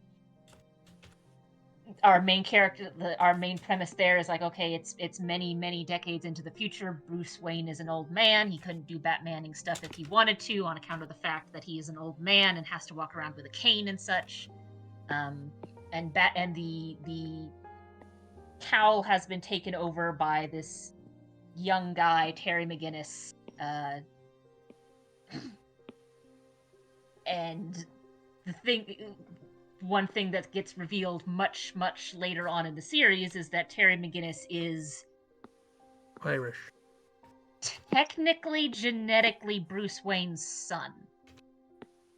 Our main premise there is like, okay, it's many decades into the future. Bruce Wayne is an old man. He couldn't do Batmaning stuff if he wanted to on account of the fact that he is an old man and has to walk around with a cane and such. And the cowl has been taken over by this young guy, Terry McGinnis, and one thing that gets revealed much later on in the series is that Terry McGinnis is Irish. technically genetically Bruce Wayne's son.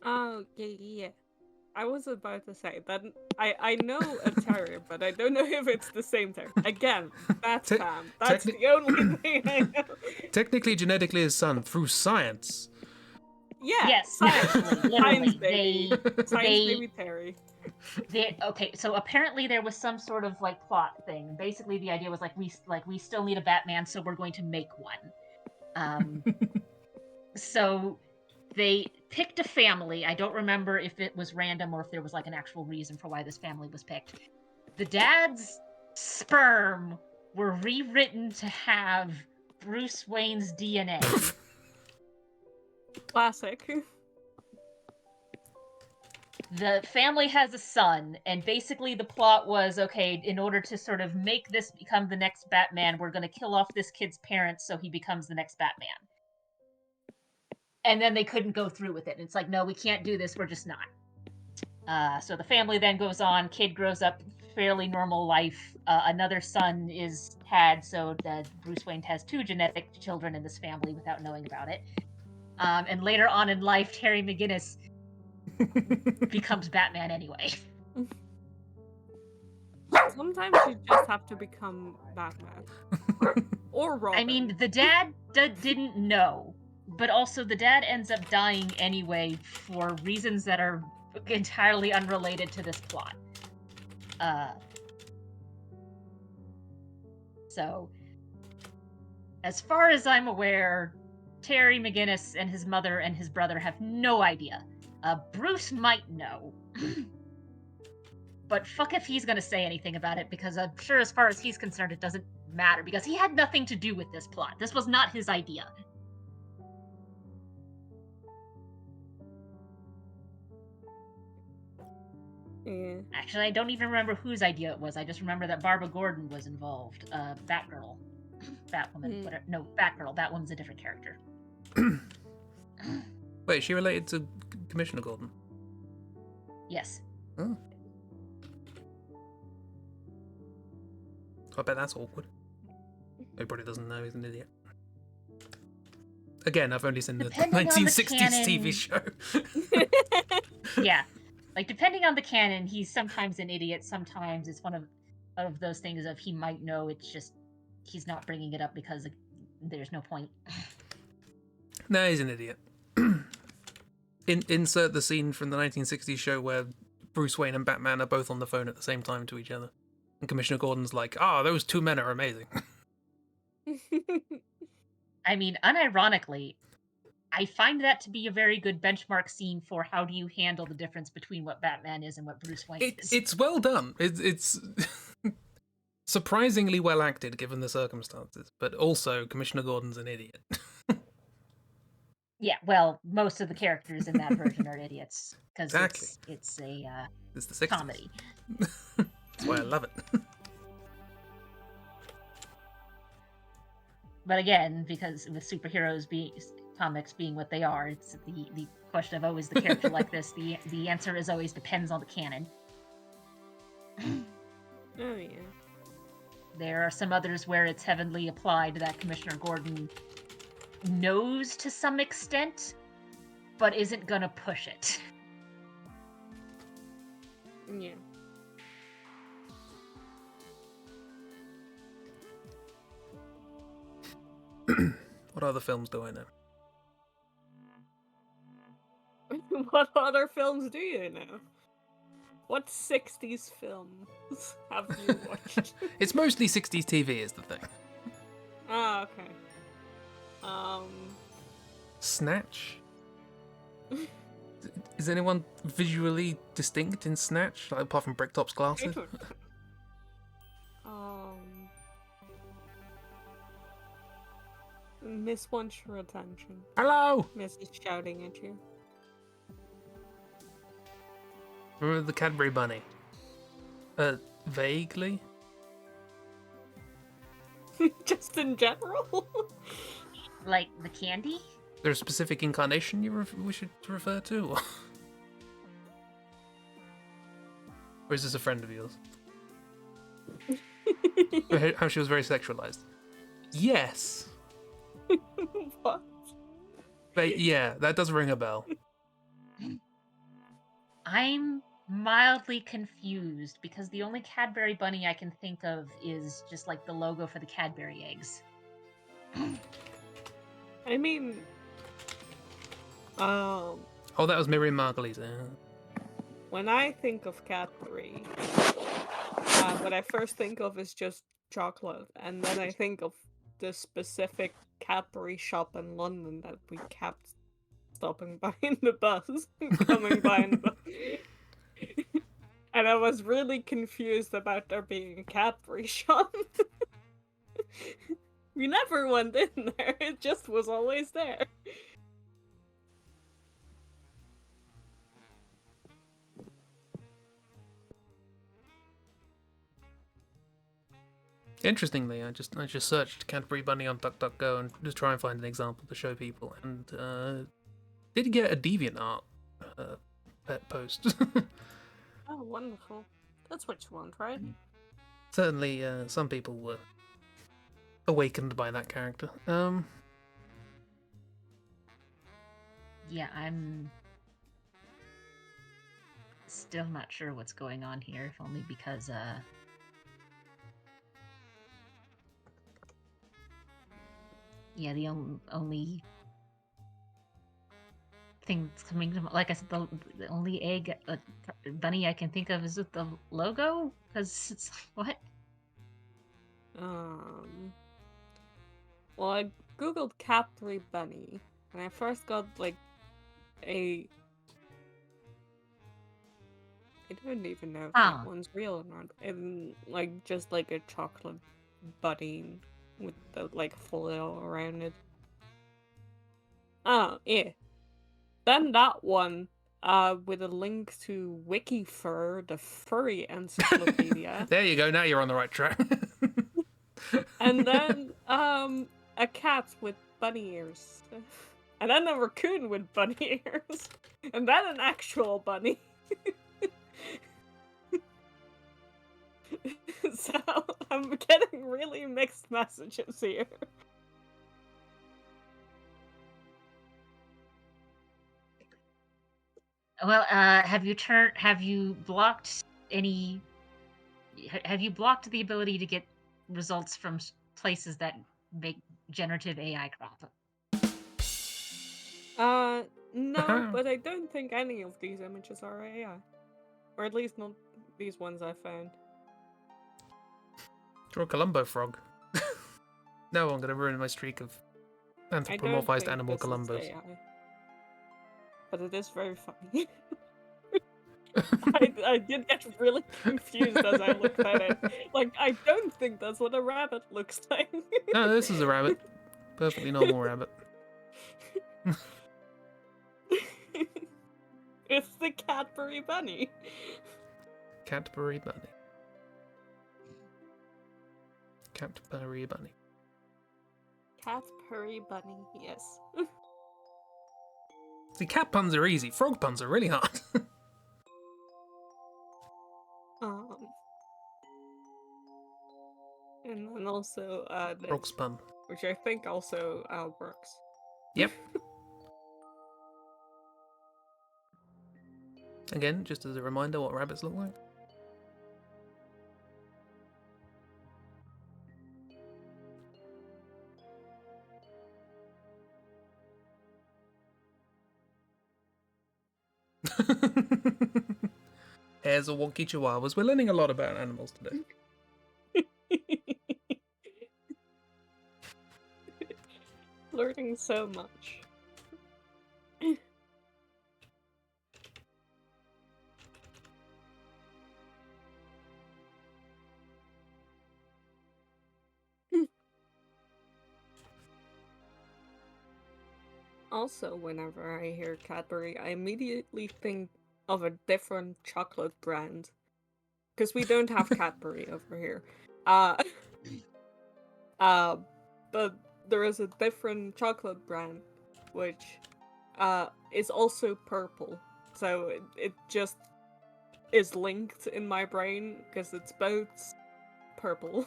Oh, yeah. I was about to say that I know a terrier, but I don't know if it's the same terrier. Again, that's Sam. That's the only thing I know. Technically, genetically his son through science. Yeah, Yes, science. actually, Science literally, baby. Science baby Terry. Okay, so apparently there was some sort of like plot thing. Basically, the idea was like we still need a Batman, so we're going to make one. So they picked a family. I don't remember if it was random or if there was like an actual reason for why this family was picked. The dad's sperm were rewritten to have Bruce Wayne's DNA. Classic. The family has a son, and basically the plot was, okay, in order to sort of make this become the next Batman, we're going to kill off this kid's parents so he becomes the next Batman. And then they couldn't go through with it. And it's like, no, we can't do this, we're just not. So the family then goes on, kid grows up, fairly normal life. Another son is had, so Bruce Wayne has 2 genetic children in this family without knowing about it. And later on in life, Terry McGinnis becomes Batman anyway. Sometimes you just have to become Batman. Or Robin. I mean, the dad didn't know, but also the dad ends up dying anyway for reasons that are entirely unrelated to this plot. So, as far as I'm aware, Terry McGinnis and his mother and his brother have no idea. Bruce might know. But fuck if he's gonna say anything about it, because I'm sure as far as he's concerned it doesn't matter, because he had nothing to do with this plot. This was not his idea. Yeah. Actually, I don't even remember whose idea it was. I just remember that Barbara Gordon was involved. Batgirl. Batwoman. Whatever. No, Batgirl. Batwoman's a different character. Wait, is she related to Commissioner Gordon? Yes. Oh. I bet that's awkward. He probably doesn't know he's an idiot. Again, I've only seen the Depending on the 1960s TV canon- show. Yeah. Like, depending on the canon, he's sometimes an idiot. Sometimes it's one of those things of he might know, it's just he's not bringing it up because there's no point. No, he's an idiot. Insert the scene from the 1960s show where Bruce Wayne and Batman are both on the phone at the same time to each other. And Commissioner Gordon's like, those two men are amazing. I mean, unironically, I find that to be a very good benchmark scene for how do you handle the difference between what Batman is and what Bruce Wayne is. It's well done. It's surprisingly well acted given the circumstances, but also Commissioner Gordon's an idiot. Yeah, well, most of the characters in that version are idiots because Exactly. it's a It's the 60s. comedy. That's why I love it. But again, because with superheroes comics being what they are, it's the question of is the character like this? The answer is always depends on the canon. Oh yeah. There are some others where it's heavily applied that Commissioner Gordon knows to some extent, but isn't gonna push it. Yeah. What other films do I know? What other films do you know? What 60s films have you watched? It's mostly 60s TV is the thing. Ah, okay. Snatch? Is anyone visually distinct in Snatch, like, apart from Bricktop's glasses? Miss wants your attention. Hello! Miss is shouting at you. Remember the Cadbury Bunny? Vaguely? Just in general? Like the candy? There a specific incarnation we should refer to? Or is this a friend of yours? How she was very sexualized. Yes! What? But yeah, that does ring a bell. I'm mildly confused because the only Cadbury bunny I can think of is just like the logo for the Cadbury eggs. I mean, Oh, that was Miriam Margolyes. when I think of Cadbury, what I first think of is just chocolate, and then I think of the specific Cadbury shop in London that we kept stopping by in the bus, coming by in the bus. And I was really confused about there being a Cadbury shop. We never went in there, it just was always there. Interestingly, I just searched Cadbury Bunny on DuckDuckGo and just try and find an example to show people, and did get a DeviantArt pet post. Oh, wonderful. That's what you want, right? Certainly, some people were awakened by that character. Yeah, I'm still not sure what's going on here, if only because yeah, the only thing that's coming to like I said, the only egg bunny I can think of is with the logo, because it's what? Well, I googled Cadbury Bunny, and I first got like I don't even know if that one's real or not. And like just like a chocolate bunny with the like foil around it. Oh, yeah. Then that one, with a link to WikiFur, the furry encyclopedia. There you go. Now you're on the right track. And then, a cat with bunny ears. and then a raccoon with bunny ears, and then an actual bunny. So I'm getting really mixed messages here. Well, have you blocked any? Have you blocked the ability to get results from places that make generative AI crap? No, but I don't think any of these images are AI. Or at least not these ones I found. Draw a Columbo frog. No, I'm going to ruin my streak of I don't anthropomorphized think animal this is Columbos. AI. But it is very funny. I did get really confused as I looked at it. Like, I don't think that's what a rabbit looks like. No, this is a rabbit. Perfectly normal rabbit. It's the Cadbury bunny. Cadbury bunny. Cadbury bunny. Cadbury bunny, yes. See, cat puns are easy. Frog puns are really hard. And then also this, Frog's pun. which I think also works. Yep. Again, just as a reminder what rabbits look like. Hares or wonky chihuahuas. We're learning a lot about animals today. Learning so much. Also, whenever I hear Cadbury, I immediately think of a different chocolate brand. Because we don't have Cadbury over here. But there is a different chocolate brand, which is also purple. So it just is linked in my brain, because it's both purple.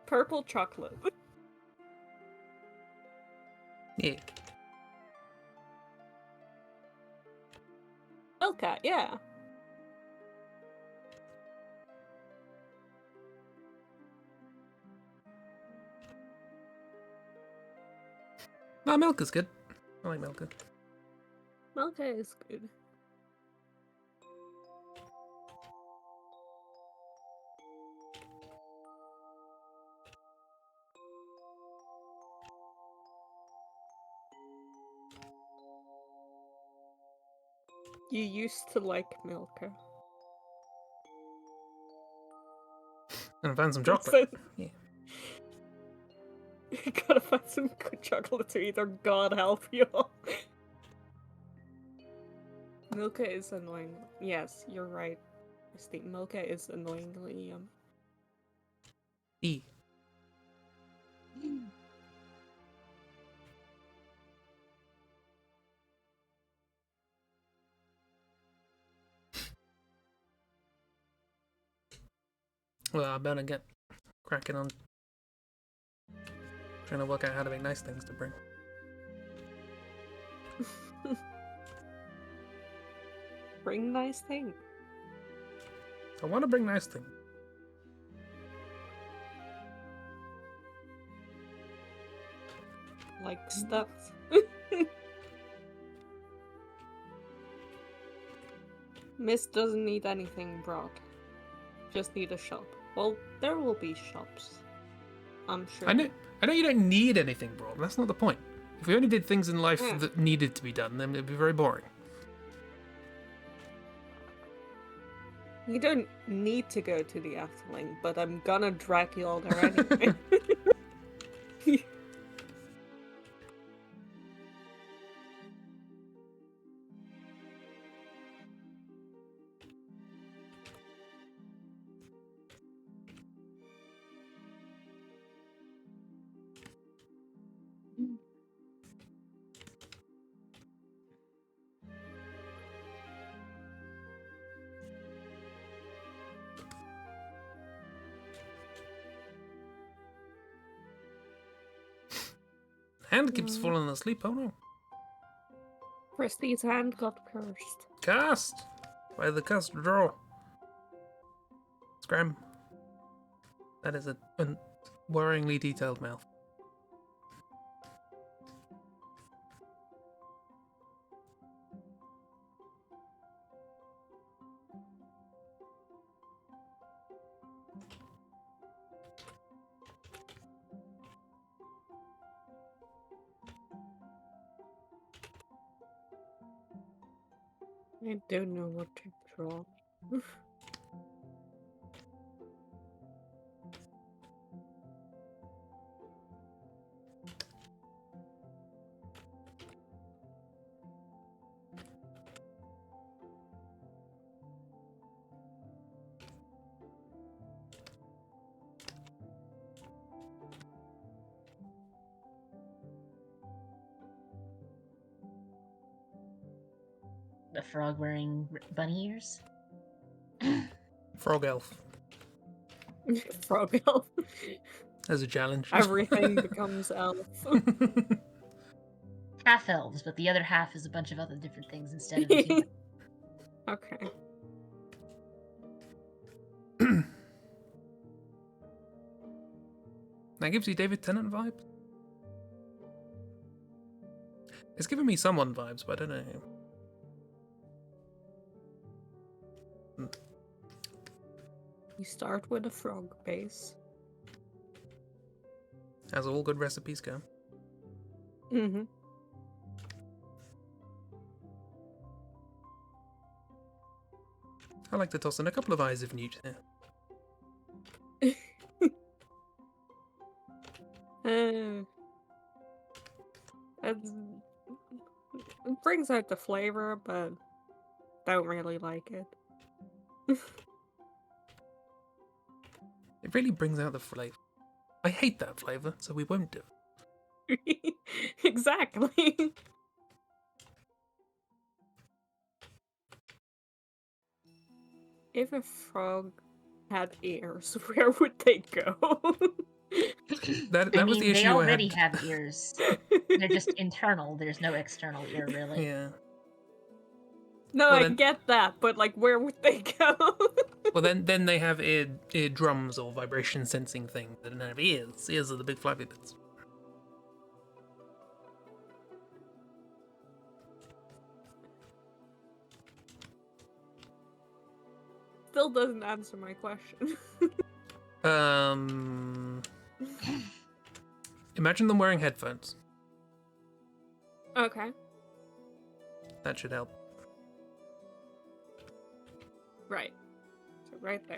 Purple chocolate. Yeah. Milka, yeah. No, Milka's good. I like Milka. Milka is good. You used to like Milka. And I found some chocolate. So, Yeah. you gotta find some good chocolate to eat, or God help you all. Milka is annoying. Yes, you're right, Steve. Milka is annoyingly E. Well, I better get cracking on trying to work out how to make nice things to bring. Bring nice things. I want to bring nice things. Like stuff. Miss doesn't need anything brought. Just need a shop. Well, there will be shops. I'm sure. I know you don't need anything, bro. That's not the point. If we only did things in life Yeah. that needed to be done, then it'd be very boring. You don't need to go to the Efteling, but I'm gonna drag you all there anyway. Hand keeps falling asleep. Oh no. Christy's hand got cursed. Cast by the cast draw. Scram. That is a worryingly detailed mouth. I don't know what to draw. The frog wearing bunny ears. Frog elf. Frog elf. As a challenge. Everything becomes elf. Half elves, but the other half is a bunch of other different things instead of a human. Okay. That gives you David Tennant vibes. It's giving me someone vibes, but I don't know who. You start with a frog base. As all good recipes go. Mm-hmm. I like to toss in a couple of eyes of newt here. It brings out the flavor, but don't really like it. It really brings out the flavour. I hate that flavour, so we won't do it. Exactly. If a frog had ears, where would they go? That I was mean, the issue they I already had. have ears. They're just internal. There's no external ear, really. Yeah. No, Well, I then- get that, but like, where would they go? Well, then they have ear drums or vibration sensing things. They don't have ears. Ears are the big fluffy bits. Still doesn't answer my question. Imagine them wearing headphones. Okay, That should help. right. So right there.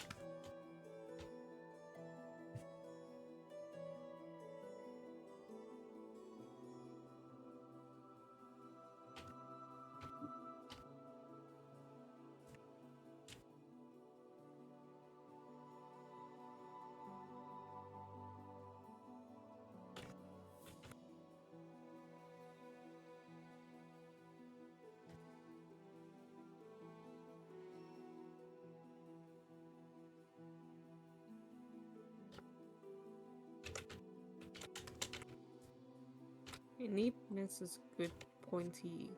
Neatness is good pointy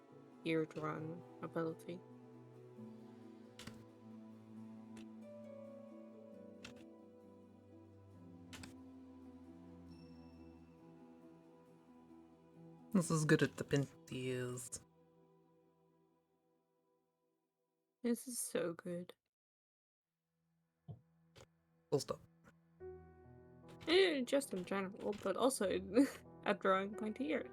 ear drum ability. This is good at the pinty ears. This is so good. Full stop. Just in general, but also at drawing pointy ears.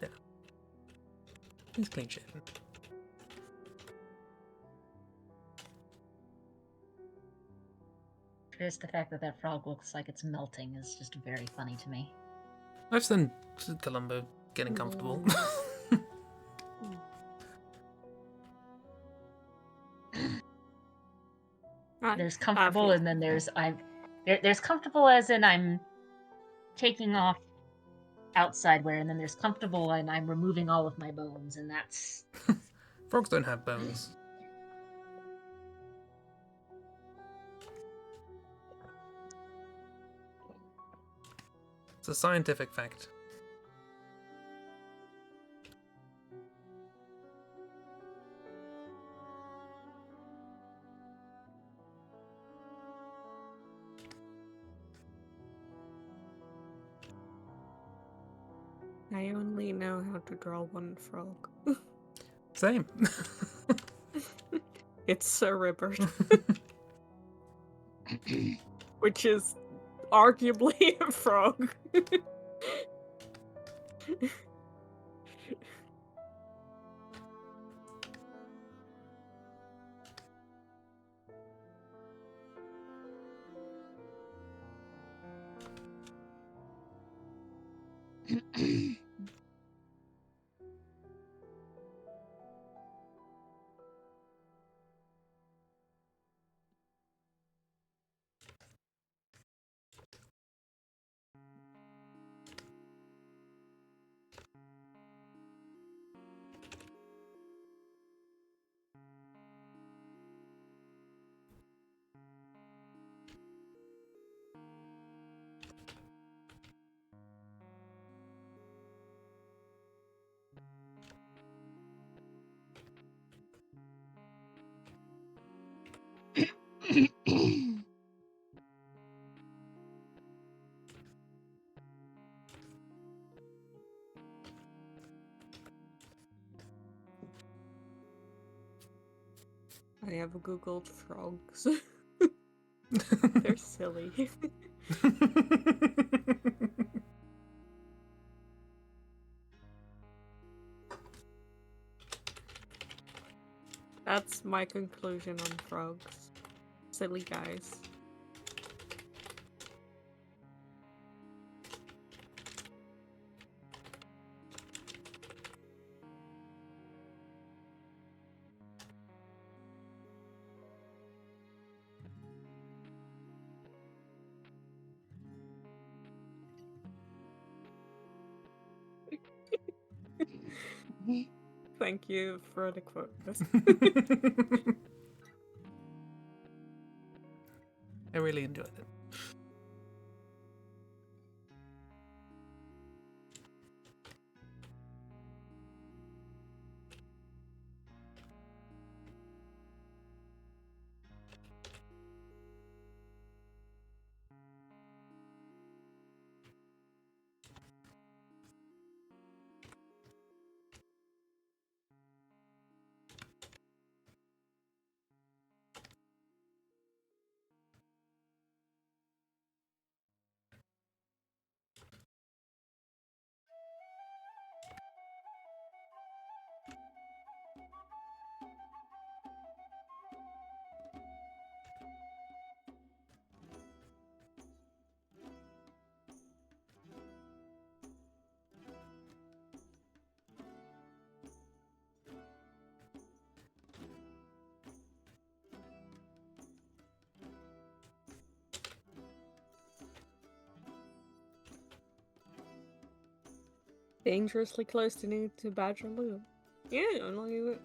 Yeah. He's clean shaven. Just the fact that that frog looks like it's melting is just very funny to me. I've seen Columbo getting comfortable. There's comfortable, and then there's there's comfortable as in I'm taking off outside wear, and then there's comfortable and I'm removing all of my bones, and that's Frogs don't have bones. It's a scientific fact. I only know how to draw one frog. Same. It's Sir Ribbert. Which is arguably a frog. I have googled frogs. They're silly. That's my conclusion on frogs. Silly guys. Thank you for the quote. I really enjoyed it. Dangerously close to Badger Loot. Yeah, like,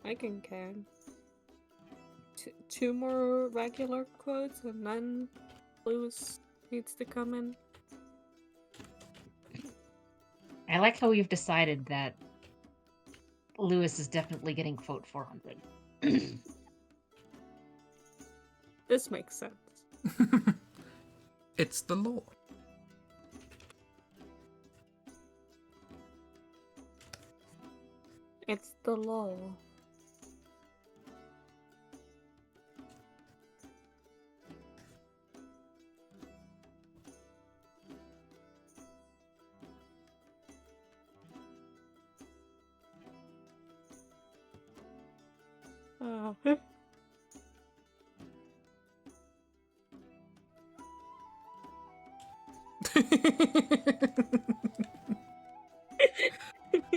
I can. Two more regular quotes and then Lewis needs to come in. I like how we've decided that Lewis is definitely getting quote 400. This makes sense. It's the law. It's the law. Oh.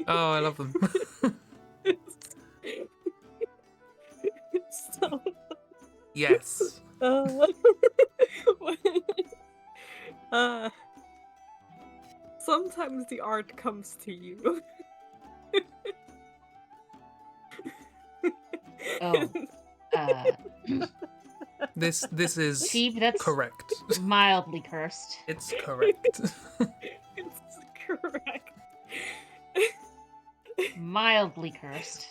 Oh, I love them. So, Yes. uh, sometimes the art comes to you. Oh, This is Cheap, that's correct. mildly cursed. It's correct. It's correct. Mildly cursed.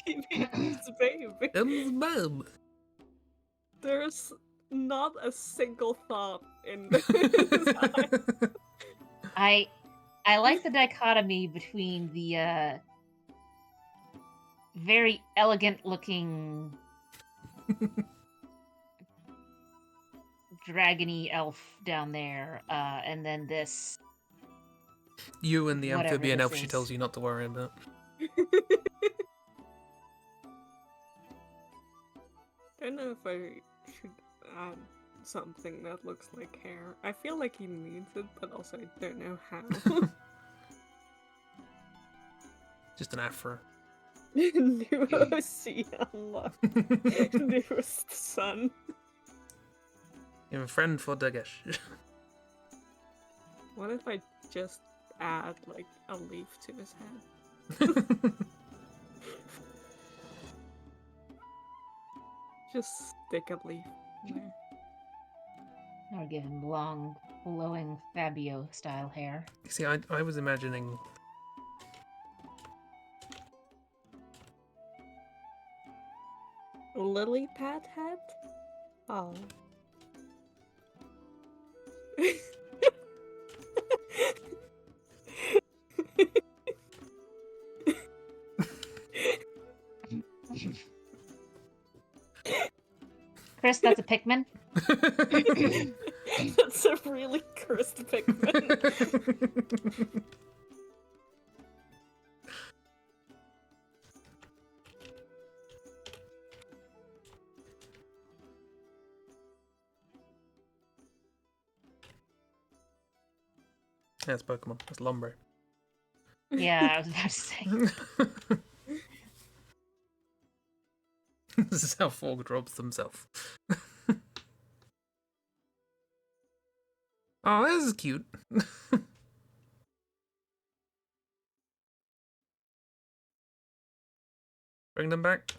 TV's baby. Mom. There's not a single thought in his eyes. I like the dichotomy between the very elegant looking dragony elf down there, and then this You and the Whatever amphibian this elf she is. tells you not to worry about. I don't know if I should add something that looks like hair. I feel like he needs it, but also I don't know how. Just an afro. New sea unlocked. Newest son. You're a friend for Dagesh. What if I just add like a leaf to his head? Just stick a leaf there. or give him long, flowing Fabio style hair. See, I was imagining Lily pad head? Oh. Chris, that's a Pikmin. That's a really cursed Pikmin. That's Pokemon. That's Lombre. Yeah, I was about to say. This is how Forg drops himself. Oh, this is cute. Bring them back.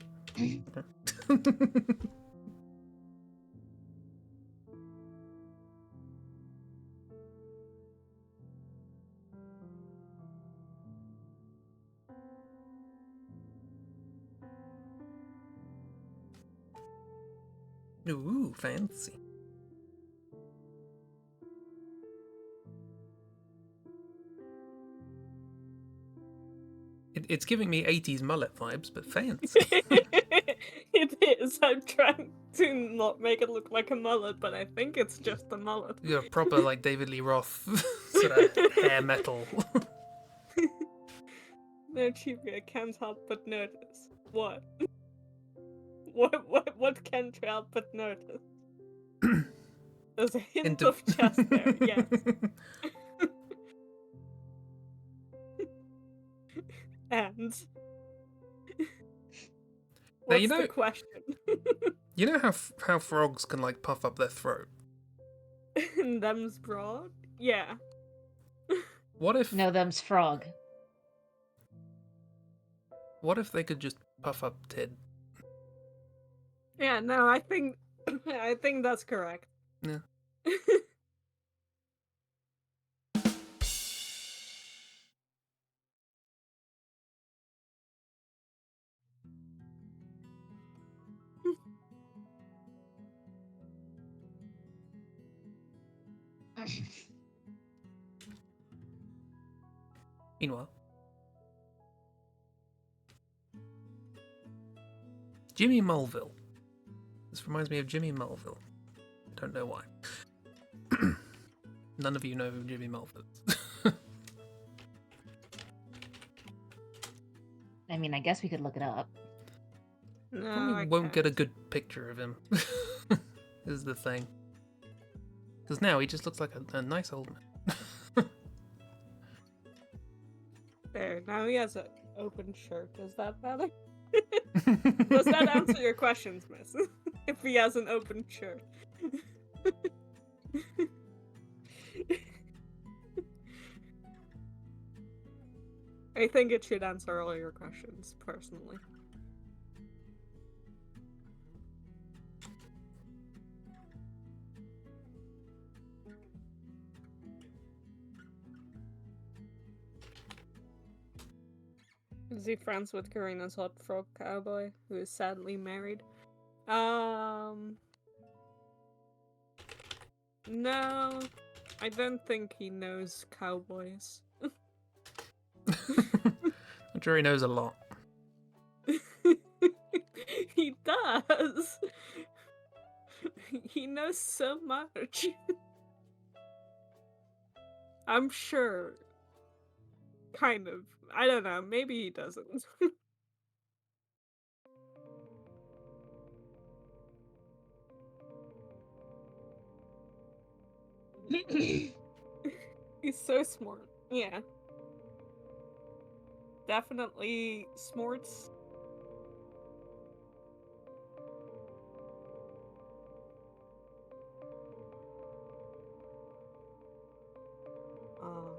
Ooh, fancy. It's giving me 80s mullet vibes, but fancy. It is. I'm trying to not make it look like a mullet, but I think it's just a mullet. You're a proper, like, David Lee Roth sort of hair metal. No, Chibi, I can't help but notice. What? What can't you help but notice? There's a hint of chest there, yes. And Now, what's the question? You know how frogs can, like, puff up their throat? Them's broad? Yeah. What if No, them's frog. What if they could just puff up Tid? Yeah, no, I think that's correct. Yeah. Meanwhile, Jimmy Mulville. This reminds me of Jimmy Mulville. Don't know why. None of you know who Jimmy Mulville is. I mean, I guess we could look it up. No, Probably I won't get a can't. good picture of him. Is the thing. Because now he just looks like a nice old man. There, now he has an open shirt. Does that matter? Does that answer your questions, miss? If he has an open shirt. I think it should answer all your questions, personally. Is he friends with Karina's hot frog cowboy, who is sadly married? No, I don't think he knows cowboys. I'm sure he knows a lot. He does. He knows so much. I'm sure. Kind of. I don't know. Maybe he doesn't. He's so smart. Yeah. Definitely smarts. Um.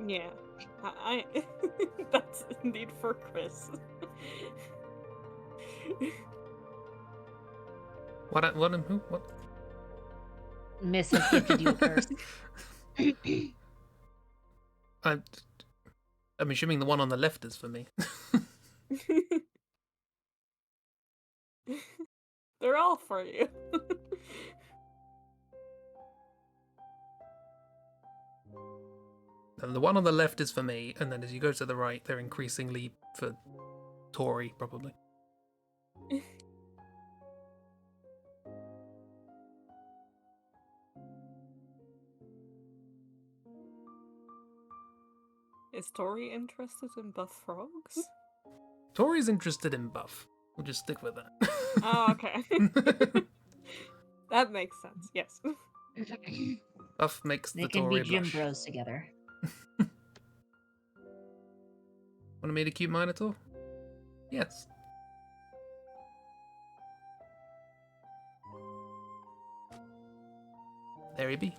Yeah. I that's indeed for Chris. What? Who? What? Miss has gifted you a curse. I'm assuming the one on the left is for me. They're all for you. And the one on the left is for me, and then as you go to the right, they're increasingly for Tori, probably. Is Tori interested in buff frogs? Tori's interested in buff. We'll just stick with that. Oh, okay. That makes sense, yes. Buff makes They the can Tory be gym blush. bros together. Want to meet a cute Minotaur? Yes. There he be.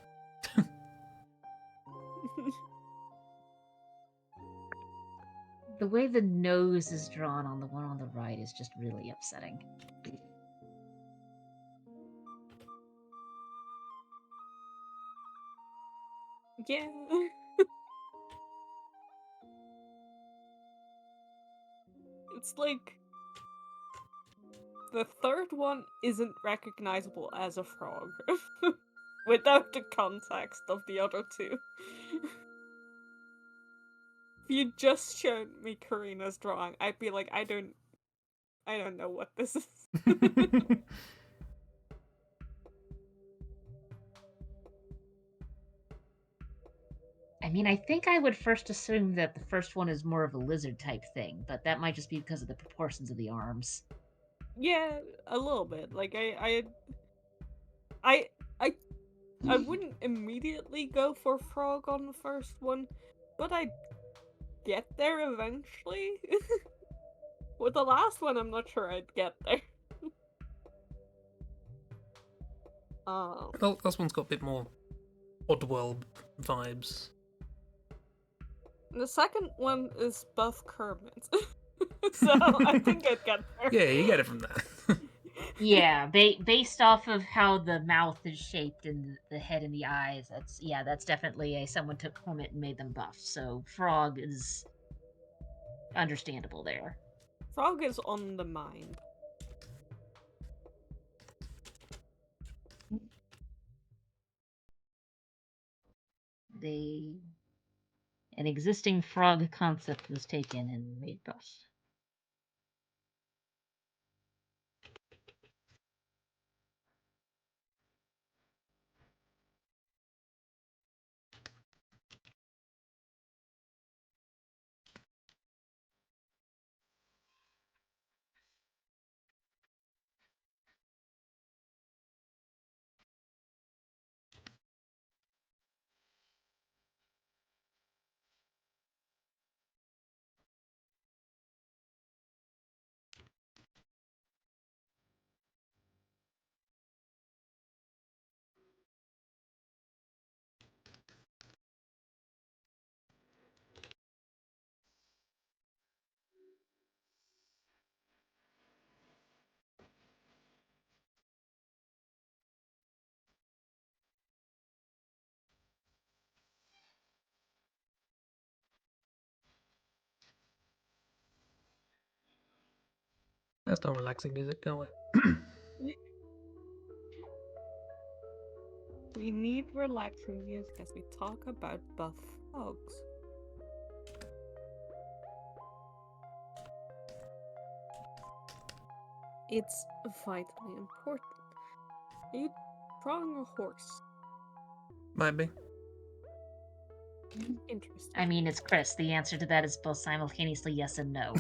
The way the nose is drawn on the one on the right is just really upsetting. Yeah. It's like the third one isn't recognizable as a frog without the context of the other two. If you just showed me Karina's drawing, I'd be like, I don't know what this is. I mean, I think I would first assume that the first one is more of a lizard type thing, but that might just be because of the proportions of the arms. Yeah, a little bit. Like I wouldn't immediately go for frog on the first one, but I'd get there eventually. With the last one, I'm not sure I'd get there. Well, this one's got a bit more Oddworld vibes. The second one is buff Kermit. So I think I'd get there. Yeah, you get it from that. Yeah, based off of how the mouth is shaped and the head and the eyes, that's definitely someone took Kermit and made them buff. So Frog is understandable there. Frog is on the mind. An existing frog concept was taken and made buff. That's not relaxing music, go away. We need relaxing music as we talk about the frogs. It's vitally important. Are you drawing a horse? Might be. Interesting. I mean, it's Chris. The answer to that is both simultaneously yes and no.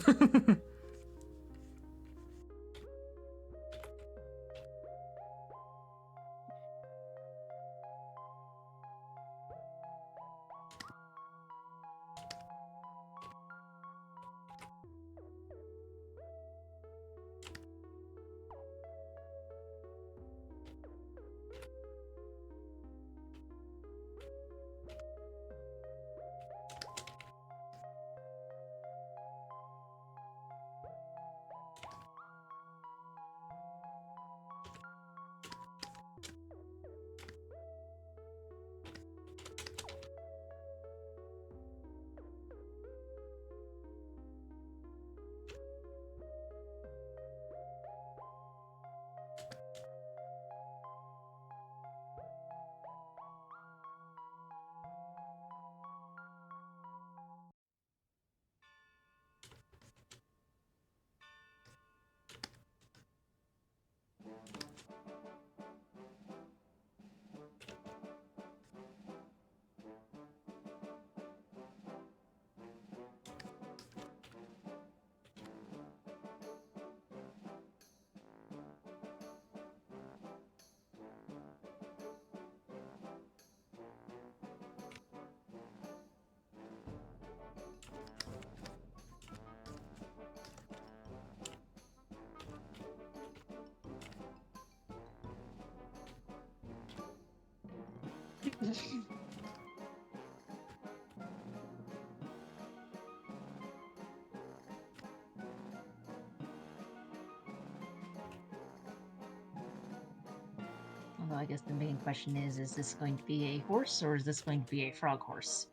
Although I guess the main question is this going to be a horse or is this going to be a frog horse?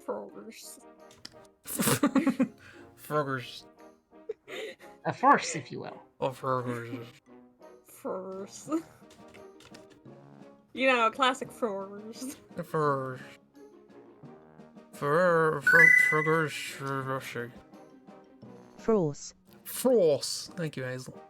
Froggers. Froggers. A force, if you will. Or froggers. Furs. You know, classic furs. Froggers. Froggers. Frost. Frost. Thank you, Hazel.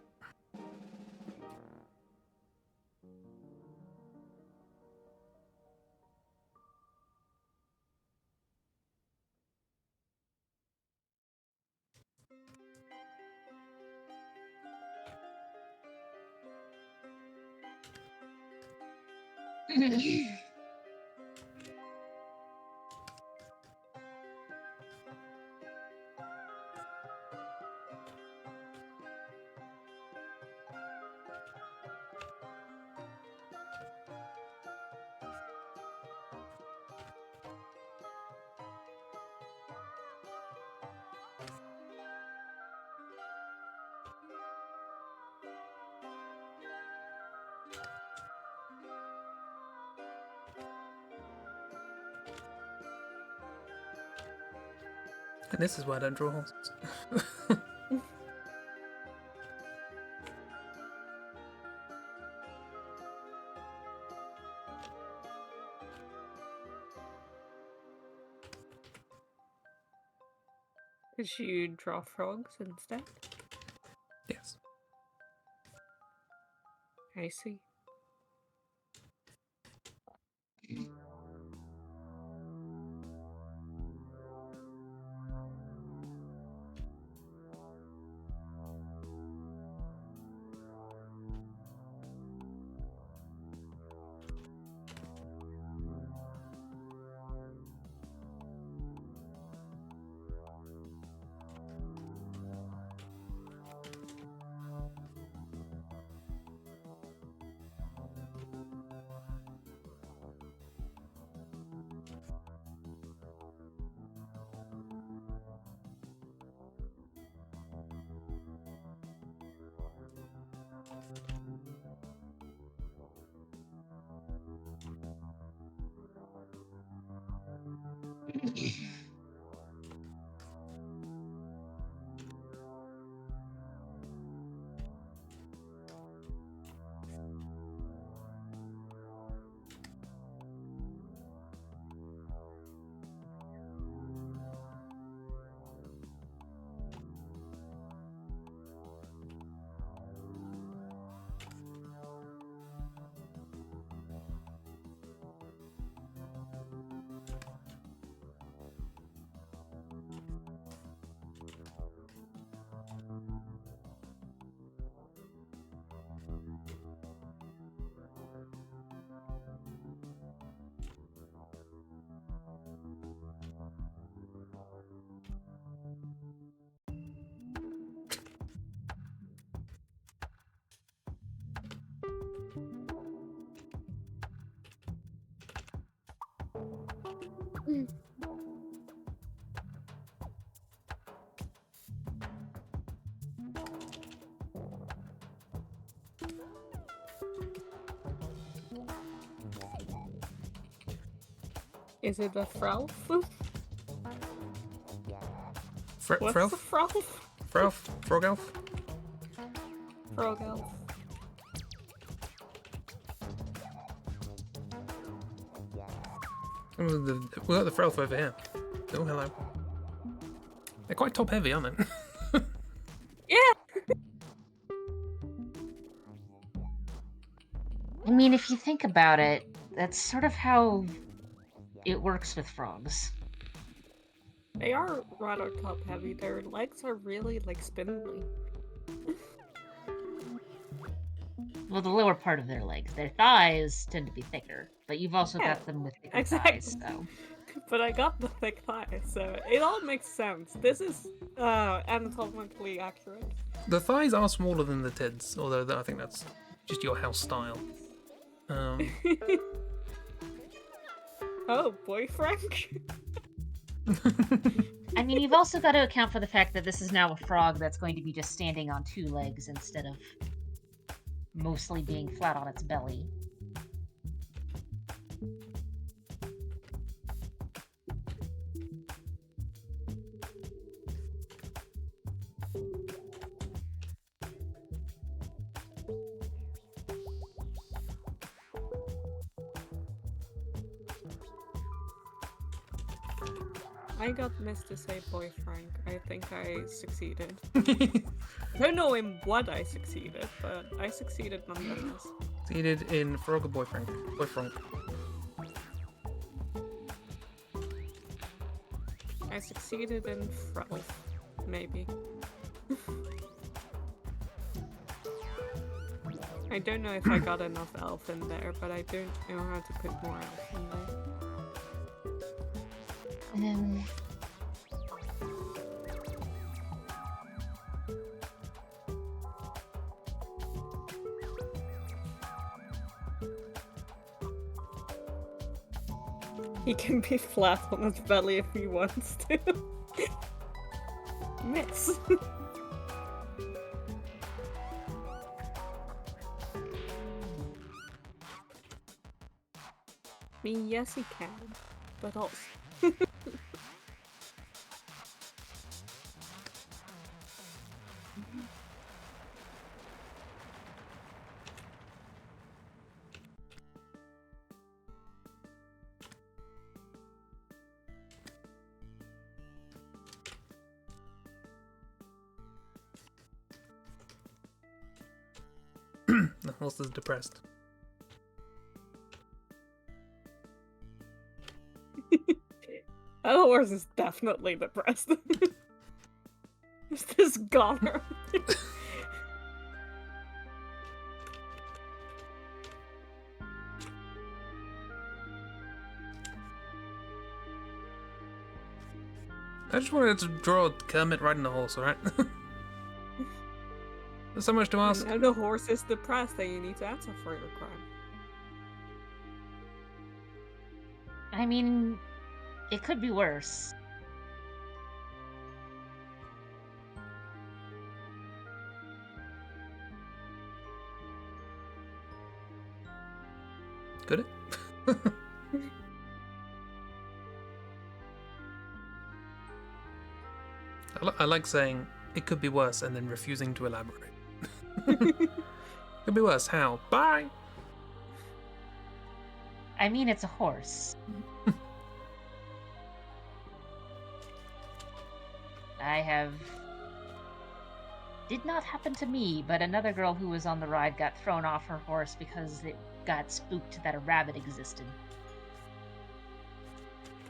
And this is why I don't draw horses. Could you draw frogs instead? Yes. I see. Is it a Frelf? What's Frelf? a Frelf? Frelf? Frog elf? Frog elf. Oh, we got the Frelf over here. Oh, hello. They're quite top heavy, aren't they? Yeah! I mean, if you think about it, that's sort of how it works with frogs. They are rather top heavy. Their legs are really like spindly. Well, the lower part of their legs. Their thighs tend to be thicker, but you've also Yeah, got them with thicker exactly. thighs, so... But I got the thick thighs, so it all makes sense. This is anatomically accurate. The thighs are smaller than the tits, although I think that's just your house style. Oh, boy, Frank. I mean, you've also got to account for the fact that this is now a frog that's going to be just standing on 2 legs instead of mostly being flat on its belly. I got missed to say boy Frank. I think I succeeded. I don't know in what I succeeded, but I succeeded nonetheless. Succeeded in Frog or Boy Frank? Boy Frank. I succeeded in Frelf, maybe. I don't know if I got enough elf in there, but I don't know how to put more elf in there. He can be flat on his belly if he wants to. Miss. I mean, yes he can, but also... The horse is depressed. That horse is definitely depressed. It's this goner. I just wanted to draw Kermit riding the horse, alright? There's so much to ask. Now the horse is depressed, then you need to answer for your crime. I mean, it could be worse. Could it? I like saying it could be worse and then refusing to elaborate. Could be worse. How? Bye! I mean, it's a horse. Did not happen to me, but another girl who was on the ride got thrown off her horse because it got spooked that a rabbit existed.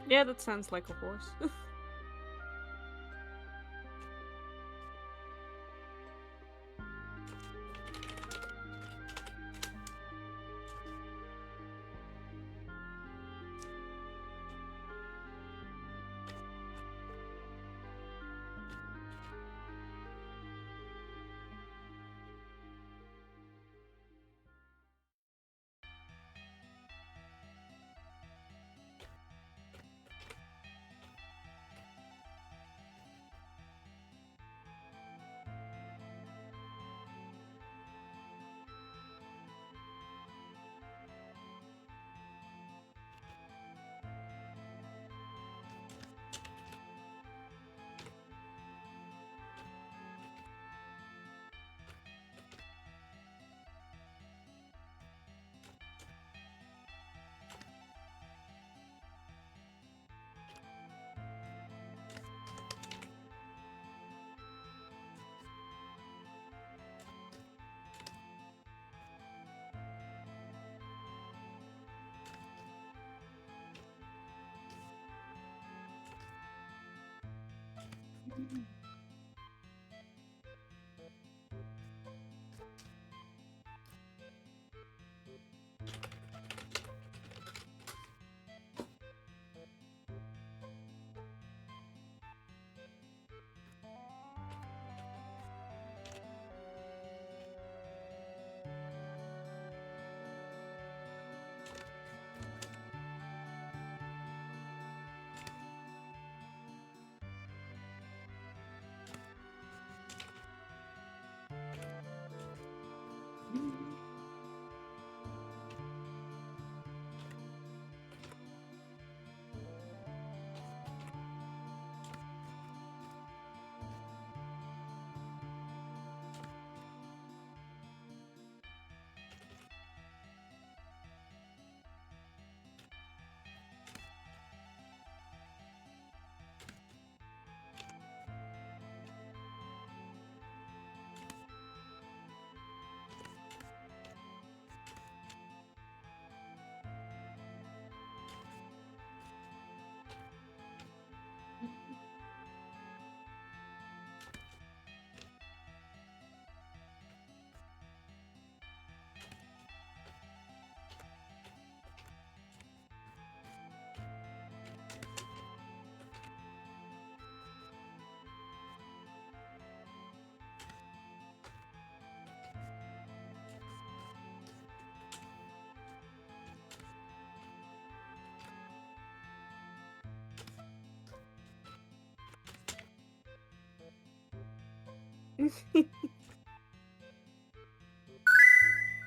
Yeah, that sounds like a horse.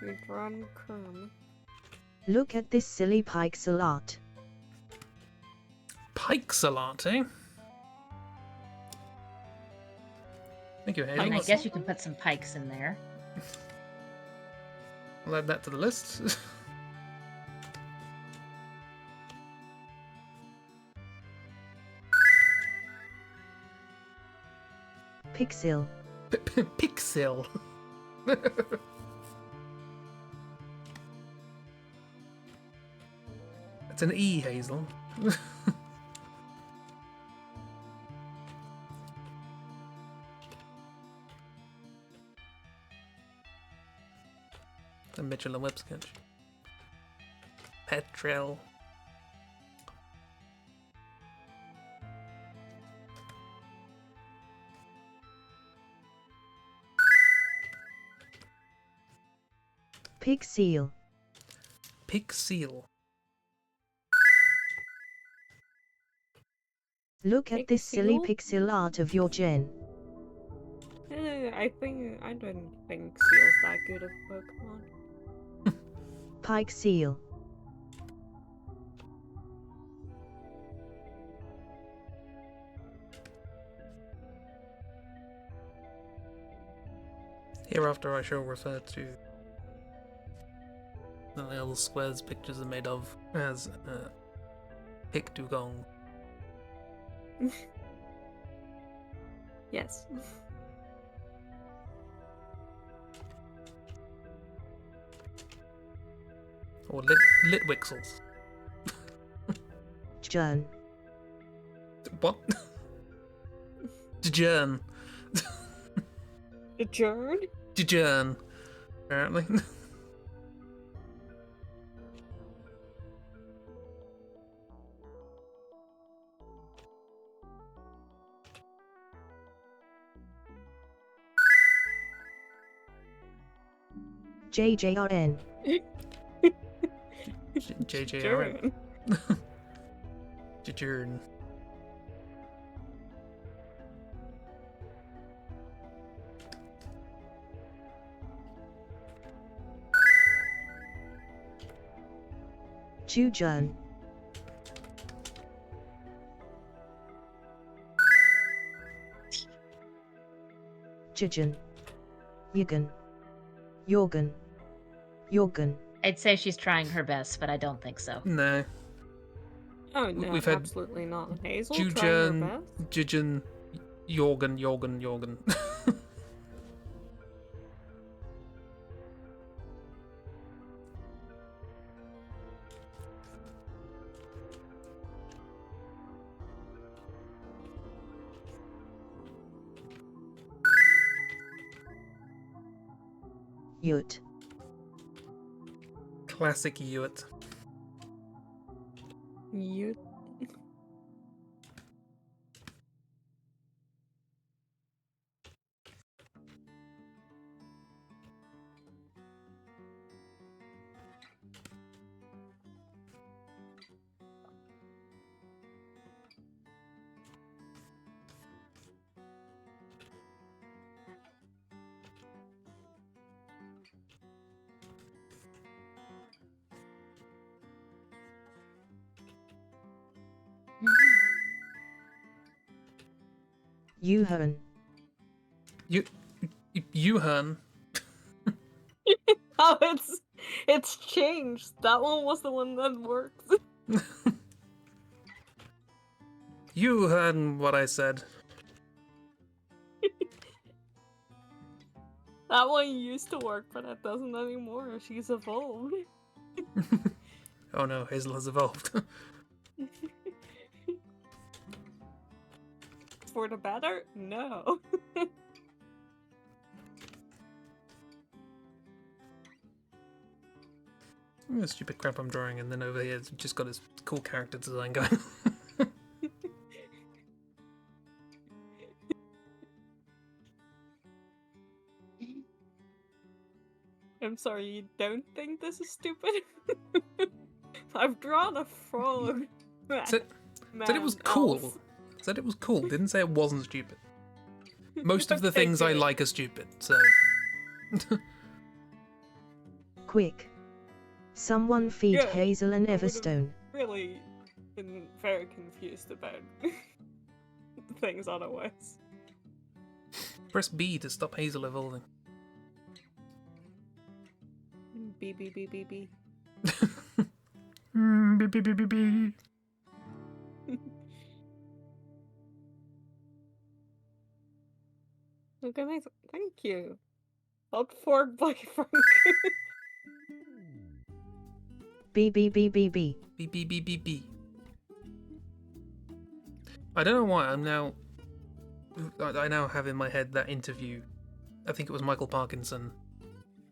You drawn Kerm. Look at this silly pixel art. Pixel art, eh? Thank you, I mean, I Hazel. guess you can put some pikes in there. I'll add that to the list. Pixel. Pixel. It's an E, Hazel. The Mitchell and Webb sketch. Petrel. Pixel. Pixel. Look at this silly Pixel? pixel art of your gen. I don't think Seal's that good of a Pokemon. Pixel. Hereafter I shall refer to the little squares pictures are made of as Pictugong. Yes. Or Litwixels. Gen. What? Djern. Adjourn? Djern. Apparently. JJRN. JJRN. Djern. Chujun. Jijun. Yugan. Yorgan. Yorgan. I'd say she's trying her best, but I don't think so. No. Oh no, We've had absolutely not. Hazel trying her Jujun, best. Jijun, Yorgan. Yut. Classic Ewart. You. Yuhan. Yuhan. Oh, it's changed. That one was the one that worked. You heard what I said. That one used to work, but it doesn't anymore. She's evolved. Oh no, Hazel has evolved. For the better? No. The stupid crap I'm drawing, and then over here it's just got his cool character design going. I'm sorry, you don't think this is stupid? I've drawn a frog. Said it was cool. Said it was cool. Didn't say it wasn't stupid. Most of the Okay, things I good. like are stupid, so. Quick. Someone feed Good. Hazel and I would've Everstone. really been very confused about things otherwise. Press B to stop Hazel evolving. B B B B B. Beep, beep, beep, beep, beep. Okay, nice. Thank you. Hot Forg by Frank. B B B B B. Beep, beep, beep, beep, beep. I don't know why I now have in my head that interview. I think it was Michael Parkinson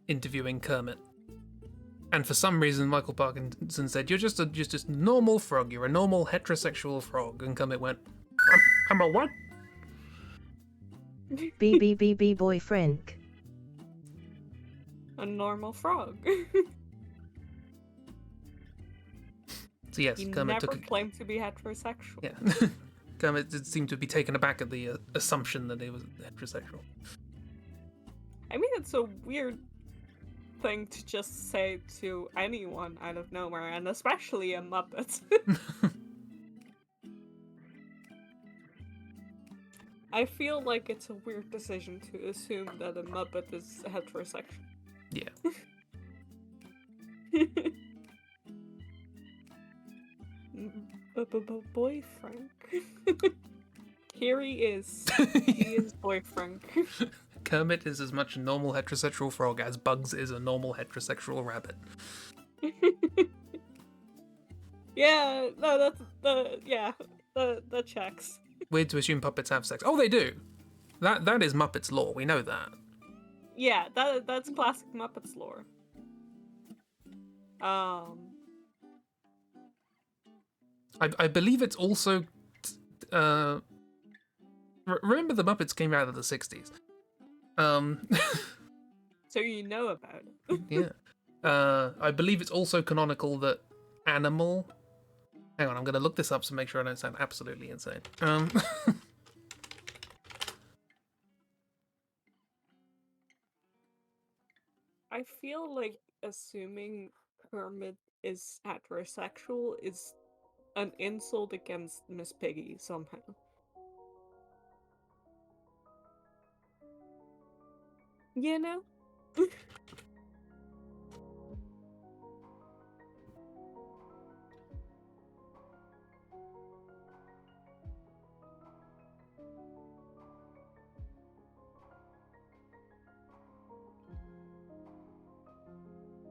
interviewing Kermit. And for some reason, Michael Parkinson said, "You're just a normal frog. You're a normal heterosexual frog." And Kermit went, "I'm a what?" B B B B boy Frank. A normal frog. So yes, He Kermit never took a... claimed to be heterosexual. Yeah. Kermit did seem to be taken aback at the assumption that he was heterosexual. I mean, it's a weird thing to just say to anyone out of nowhere, and especially a Muppet. I feel like it's a weird decision to assume that a Muppet is heterosexual. Yeah. Boy Frank. Here he is. He is Boy Frank. Kermit is as much a normal heterosexual frog as Bugs is a normal heterosexual rabbit. Yeah, no, that checks. Weird to assume puppets have sex. Oh, they do. That is Muppets lore. We know that. Yeah, that's classic Muppets lore. I believe it's also. Remember the Muppets came out of the 60s. So you know about it. Yeah. I believe it's also canonical that Animal. Hang on, I'm going to look this up to make sure I don't sound absolutely insane. I feel like assuming Kermit is heterosexual is an insult against Miss Piggy somehow. You know?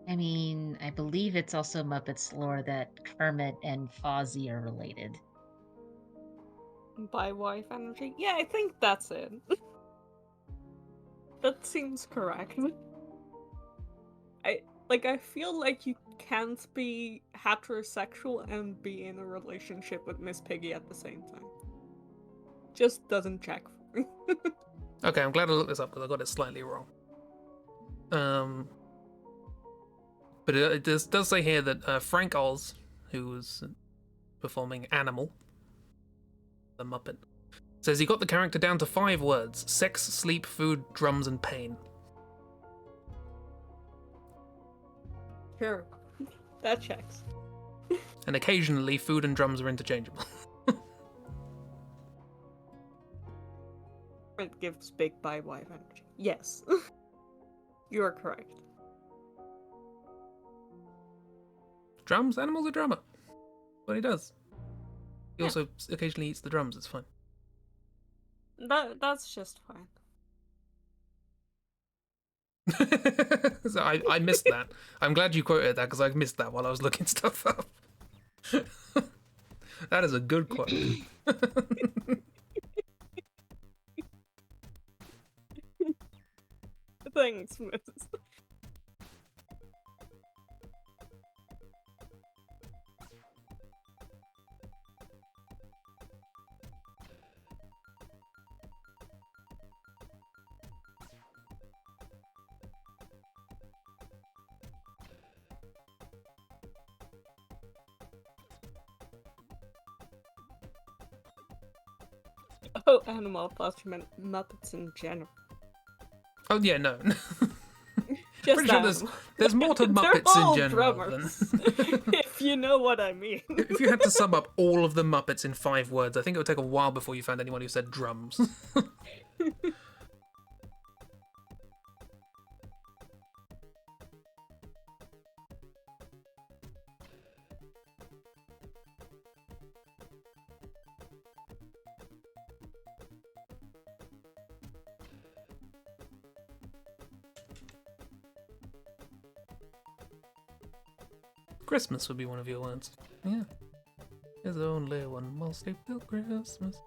I mean, I believe it's also Muppets lore that Kermit and Fozzie are related. By wife energy? Yeah, I think that's it. That seems correct. Like, I feel like you can't be heterosexual and be in a relationship with Miss Piggy at the same time. Just doesn't check for me. Okay, I'm glad I looked this up because I got it slightly wrong. But it does say here that Frank Oz, who was performing Animal, the Muppet, says he got the character down to 5 words: sex, sleep, food, drums, and pain. Sure. That checks. And occasionally, food and drums are interchangeable. It gives big bi-wife energy. Yes. You are correct. Drums? Animal's a drummer. What he does. He Yeah. also occasionally eats the drums, it's fine. That's just fine. So I missed that. I'm glad you quoted that because I missed that while I was looking stuff up. That is a good quote. Thanks, Miss. Oh, Animal, I thought you meant Muppets in general. Oh yeah, no. Just Pretty sure Animal. there's more to They're Muppets all in general drummers, than... if you know what I mean. If you had to sum up all of the Muppets in 5 words, I think it would take a while before you found anyone who said drums. Christmas would be one of your words. Yeah. There's only one more sleep till Christmas.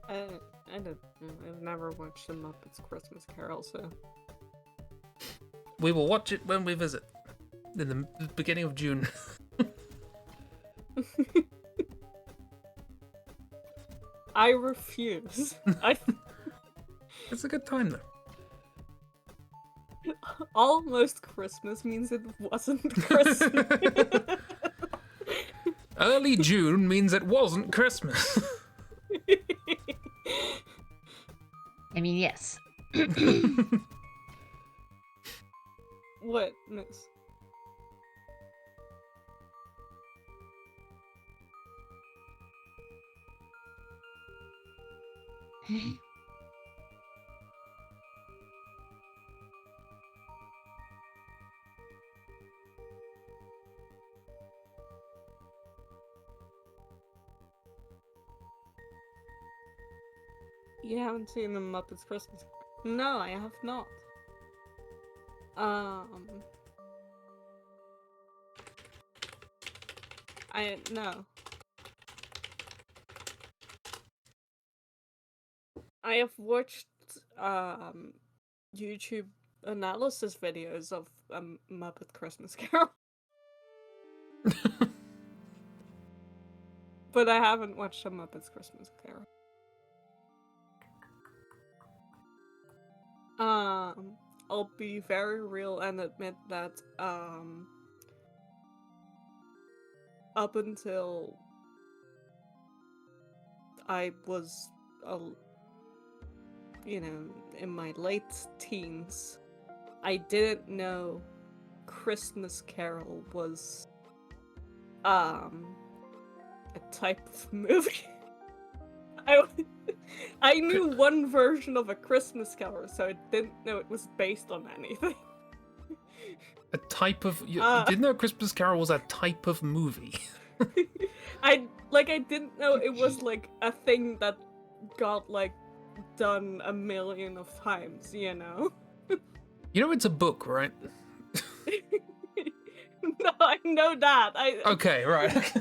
I've never watched the Muppets Christmas Carol, so We will watch it when we visit. In the beginning of June. I refuse. It's a good time though. Almost Christmas means it wasn't Christmas. Early June means it wasn't Christmas. I mean, yes. What, Miss? You haven't seen the Muppets Christmas? No, I have not. No. I have watched YouTube analysis videos of Muppet Christmas Carol. But I haven't watched a Muppets Christmas Carol. I'll be very real and admit that up until I was in my late teens, I didn't know Christmas Carol was a type of movie. I knew one version of A Christmas Carol, so I didn't know it was based on anything. A type of... You didn't know Christmas Carol was a type of movie. I didn't know it was like a thing that got like done a million of times, you know? You know it's a book, right? No, I know that. Okay, right.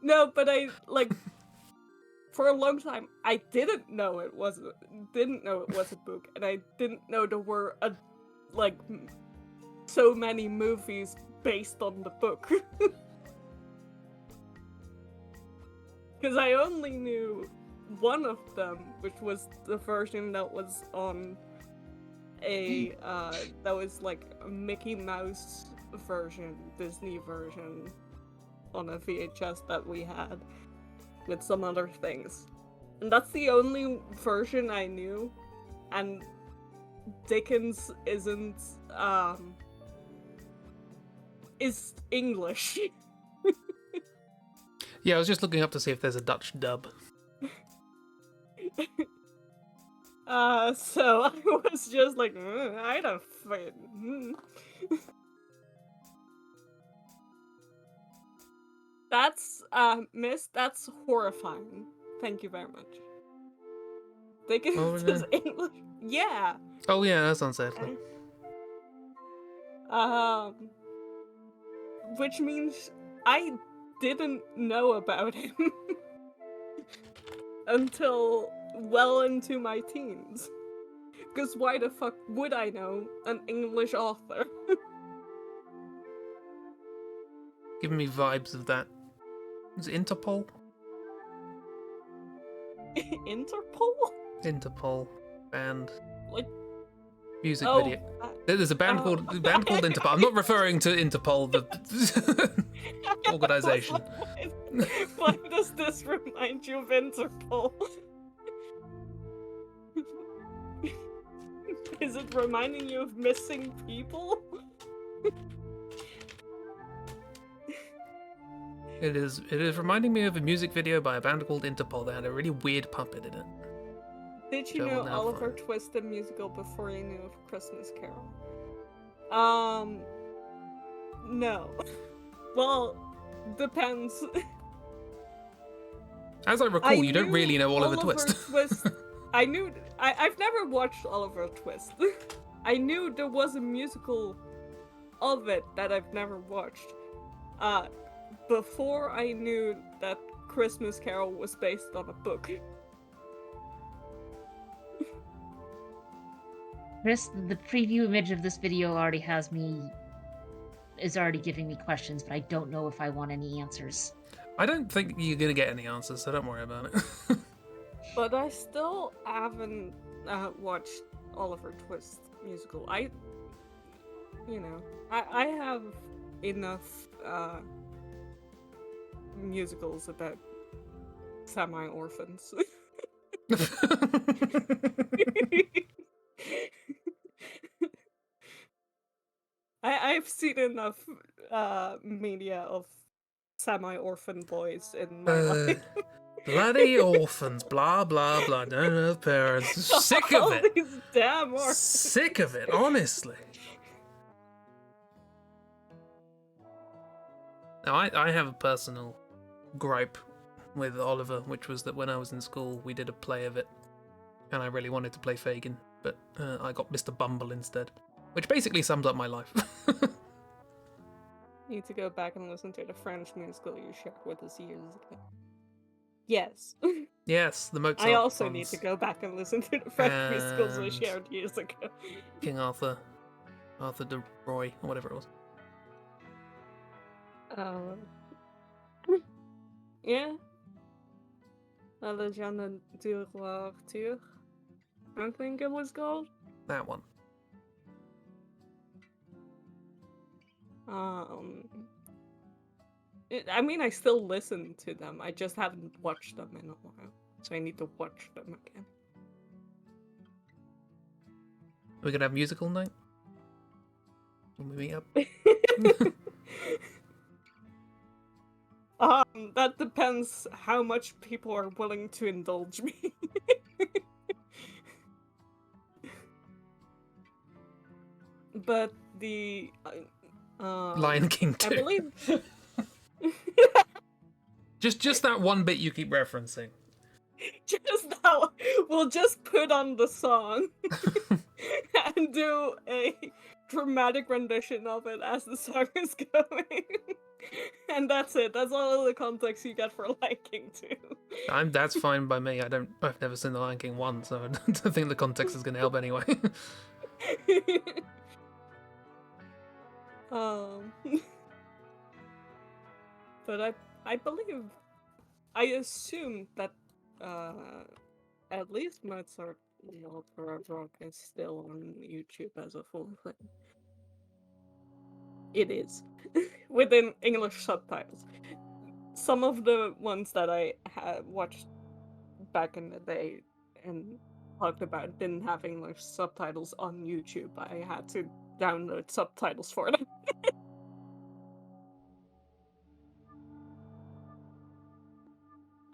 No, but I for a long time I didn't know it was a book, and I didn't know there were so many movies based on the book. Because I only knew one of them, which was the version that was on a that was like a Mickey Mouse version, Disney version on a VHS that we had with some other things. And that's the only version I knew. And Dickens isn't is English. Yeah, I was just looking up to see if there's a Dutch dub. So I was just like, I don't fucking. That's, miss, that's horrifying. Thank you very much. Dickens Oh, is yeah. English? Yeah. Oh yeah, that's unsettling. Which means I didn't know about him until well into my teens. Because why the fuck would I know an English author? Giving me vibes of that. Is it Interpol? Interpol? Interpol band. Like, Music oh, video. There's a band called Interpol. I'm not referring to Interpol, the organization. Why does this remind you of Interpol? Is it reminding you of missing people? It is reminding me of a music video by a band called Interpol that had a really weird puppet in it. Did you Joe know will now Oliver find. Twist the musical before you knew of Christmas Carol? No. Well, depends. As I recall, you don't really know Oliver Twist. I've never watched Oliver Twist. I knew there was a musical of it that I've never watched. Before I knew that Christmas Carol was based on a book. Chris, the preview image of this video is already giving me questions, but I don't know if I want any answers. I don't think you're gonna get any answers, so don't worry about it. But I still haven't watched Oliver Twist musical. I have enough musicals about semi-orphans. I've seen enough media of semi-orphan boys in my life. Bloody orphans, blah blah blah, don't have parents. Sick of All it. these damn orphans. Sick of it, honestly. Now, I have a personal gripe with Oliver, which was that when I was in school, we did a play of it, and I really wanted to play Fagin, but I got Mr. Bumble instead, which basically sums up my life. Need to go back and listen to the French musical you shared with us years ago. Yes. Yes, the Mozart I also songs. need to go back and listen to the French musicals we And- shared years ago. King Arthur de Roy, or whatever it was. Yeah. La Legende du Roi Arthur, I think it was called. That one. I mean, I still listen to them. I just haven't watched them in a while, so I need to watch them again. We're gonna have musical night when we meet up. That depends how much people are willing to indulge me. But the Lion King 2. I believe Just that one bit you keep referencing. just now we'll just put on the song and do a dramatic rendition of it as the song is going. And that's it. That's all the context you get for Lion King 2. That's fine by me. I've never seen The Lion King 1, so I don't think the context is going to help anyway. um, but I believe, I assume that at least Mozart Lord Ragnarok is still on YouTube as a full thing. It is. Within English subtitles. Some of the ones that I had watched back in the day and talked about didn't have English subtitles on YouTube. I had to download subtitles for them.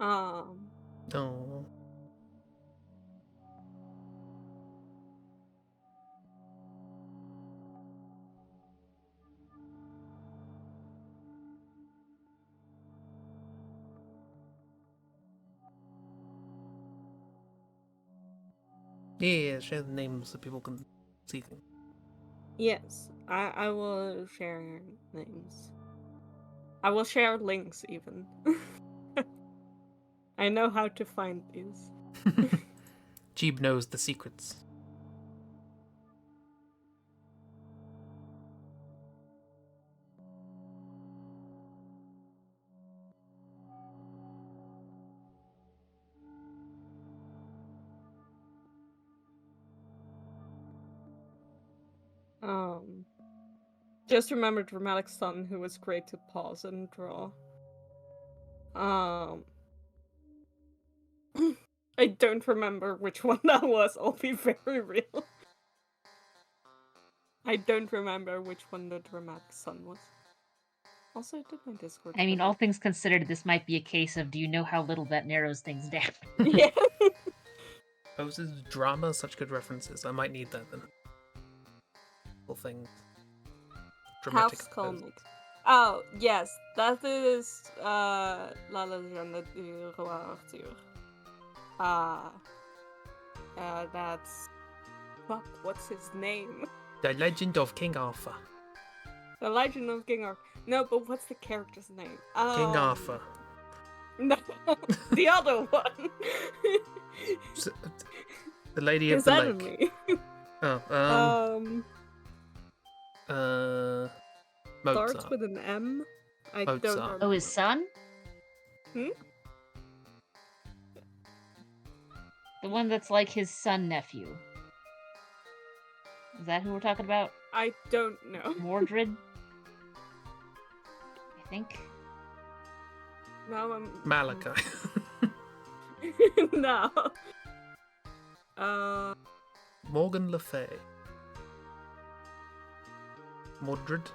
Oh. Yeah, share the names so people can see things. Yes, I will share names. I will share links even. I know how to find these. Jeeb knows the secrets. Just remember Dramatic Sun, who was great to pause and draw. I don't remember which one that was, I'll be very real. I don't remember which one the Dramatic Sun was. Also, I did my Discord. I mean, all things considered, this might be a case of, do you know how little that narrows things down? Yeah. Poses, drama, such good references. I might need that then. Whole thing. Dramatic Half Skull pose. Mix. Oh, yes, that is La Légende du Roi Arthur. That's... Fuck, what's his name? The Legend of King Arthur. The Legend of King Arthur. No, but what's the character's name? King Arthur. No, the other one. The Lady His of the enemy. Lake. Oh, Mozart. Starts with an M. I Mozart. don't remember. Oh, his son? Hmm? The one that's like his son-nephew. Is that who we're talking about? I don't know. Mordred? I think. Now I'm... Malachi. No. Morgan Le Fay. Mordred.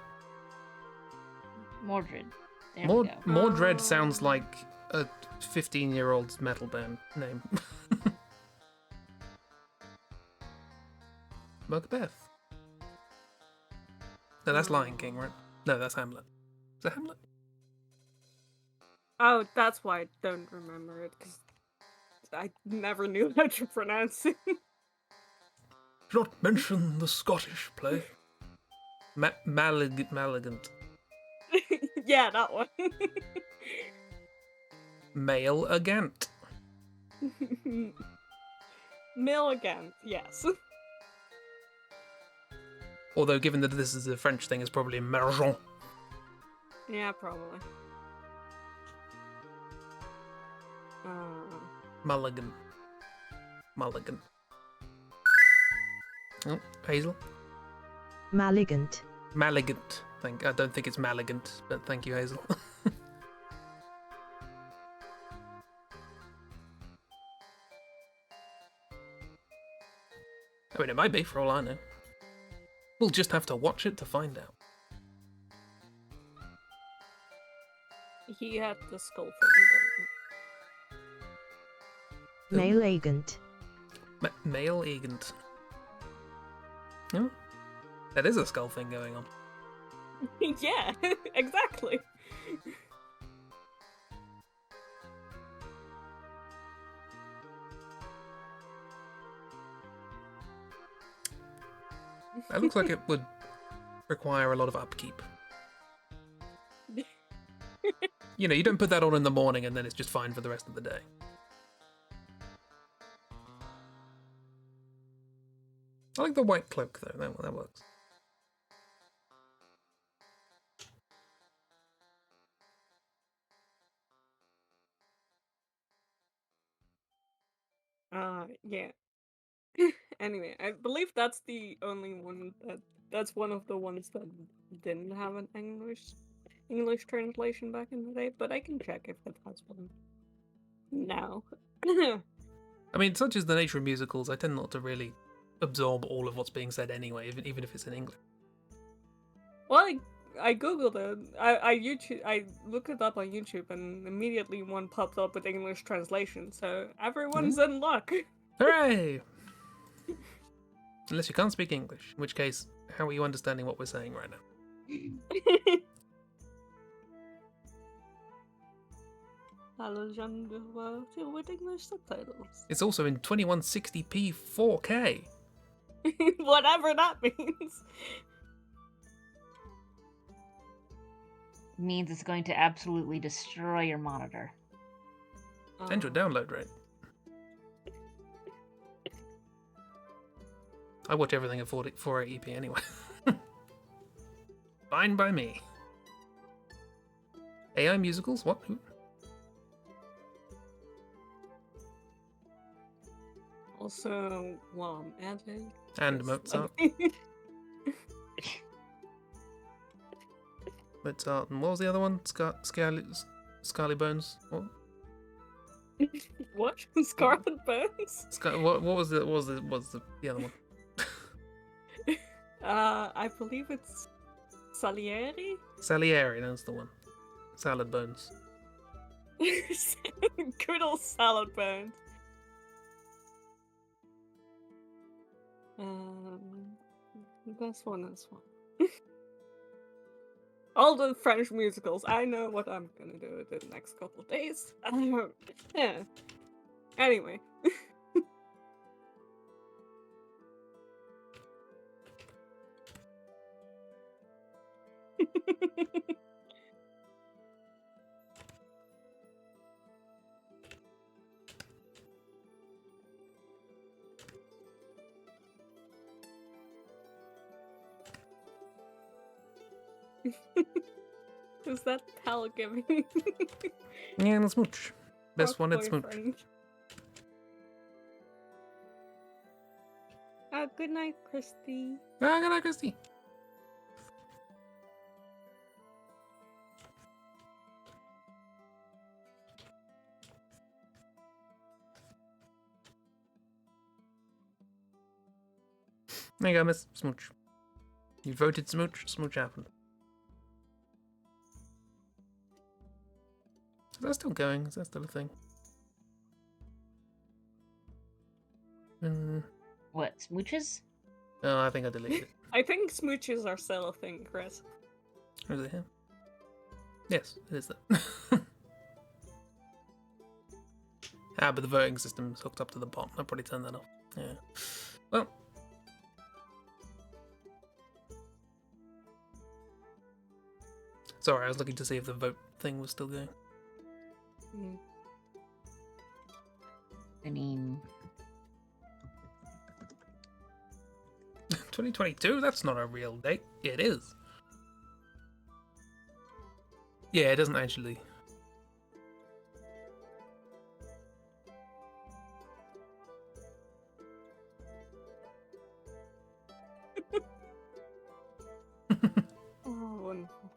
Mordred. There we go. Mordred sounds like a 15-year-old's metal band name. Macbeth. No, that's Lion King, right? No, that's Hamlet. Is that Hamlet? Oh, that's why I don't remember it, because I never knew how to pronounce it. Do not mention the Scottish play. Maligant. Yeah, that one. Male Agant. Milligant, yes. Although, given that this is a French thing, it's probably Mergeant. Yeah, probably. Mulligan. Oh, Hazel? Maligant. Maligant. I don't think it's Maligant, but thank you, Hazel. I mean, it might be, for all I know. We'll just have to watch it to find out. He had the skull Who? Male agent. Male Agant. Oh, that is a skull thing going on. Yeah, exactly. That looks like it would require a lot of upkeep. You know, you don't put that on in the morning and then it's just fine for the rest of the day. I like the white cloak though. That works. Yeah. Anyway, I believe that's the only one that's one of the ones that didn't have an English translation back in the day, but I can check if it has one now. I mean, such is the nature of musicals, I tend not to really absorb all of what's being said anyway, even if it's in English. Well, I googled it. I looked it up on YouTube, and immediately one popped up with English translation. So everyone's in luck. Hooray! Unless you can't speak English, in which case, how are you understanding what we're saying right now? Alexander with English subtitles. It's also in 2160p 4K. Whatever that means. Means it's going to absolutely destroy your monitor. And your download rate. I watch everything at 480p anyway. Fine by me. AI musicals? What? Who? Also, Magic. And Mozart. Mozart. And what was the other one? Scarly Bones? What? What? Scarlet Bones? What was the other one? I believe it's Salieri? Salieri, that's the one. Salad Bones. Good old Salad Bones. This one. All the French musicals. I know what I'm gonna do in the next couple of days. Yeah. Anyway. Is that Hal giving? Yeah, and Smooch. Best one at Smooch. Good night, Christy. Ah, good night, Christy. There you go, Miss Smooch. You voted Smooch, Smooch happened. Is that still going? Is that still a thing? What, smooches? Oh, I think I deleted it. I think smooches are still a thing, Chris. Is it here? Yes, it is that. But the voting system is hooked up to the bot. I'll probably turn that off. Yeah. Well. Sorry, I was looking to see if the vote thing was still going. I mean... 2022? That's not a real date. It is. Yeah, it doesn't actually. Oh, wonderful.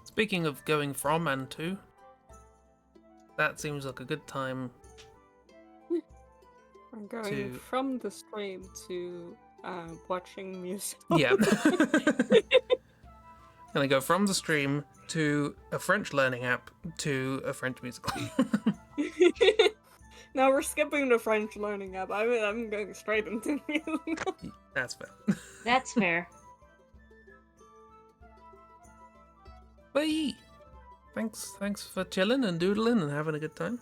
Speaking of going from and to, that seems like a good time. I'm going from the stream to watching music. Yeah. Gonna go from the stream to a French learning app to a French musical. Now we're skipping the French learning app. I'm going straight into musical. That's fair. That's fair. Bye. Thanks for chilling and doodling and having a good time.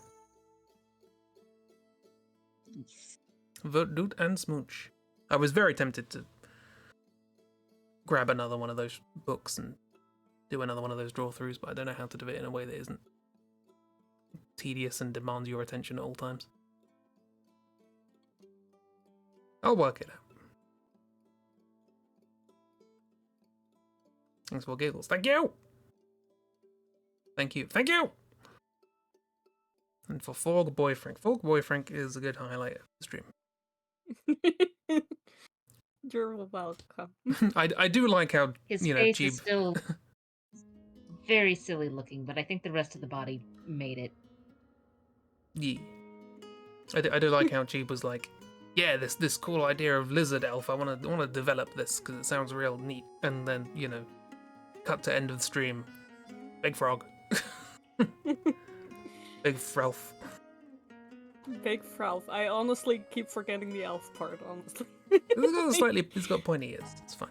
Vote Doot and Smooch. I was very tempted to grab another one of those books and do another one of those draw-throughs, but I don't know how to do it in a way that isn't tedious and demands your attention at all times. I'll work it out. Thanks for giggles. Thank you! Thank you. Thank you! And for Forg Boyfriend. Forg Boyfriend is a good highlight of the stream. You're welcome. I do like how, His you know, face Chib... is still very silly looking, but I think the rest of the body made it. Yeah. I do like how Chib was like, yeah, this cool idea of lizard elf, I want to develop this because it sounds real neat. And then, you know, cut to end of the stream. Big frog. Big Frelf. Big Frelf. I honestly keep forgetting the elf part, honestly. It's got pointy ears. It's fine.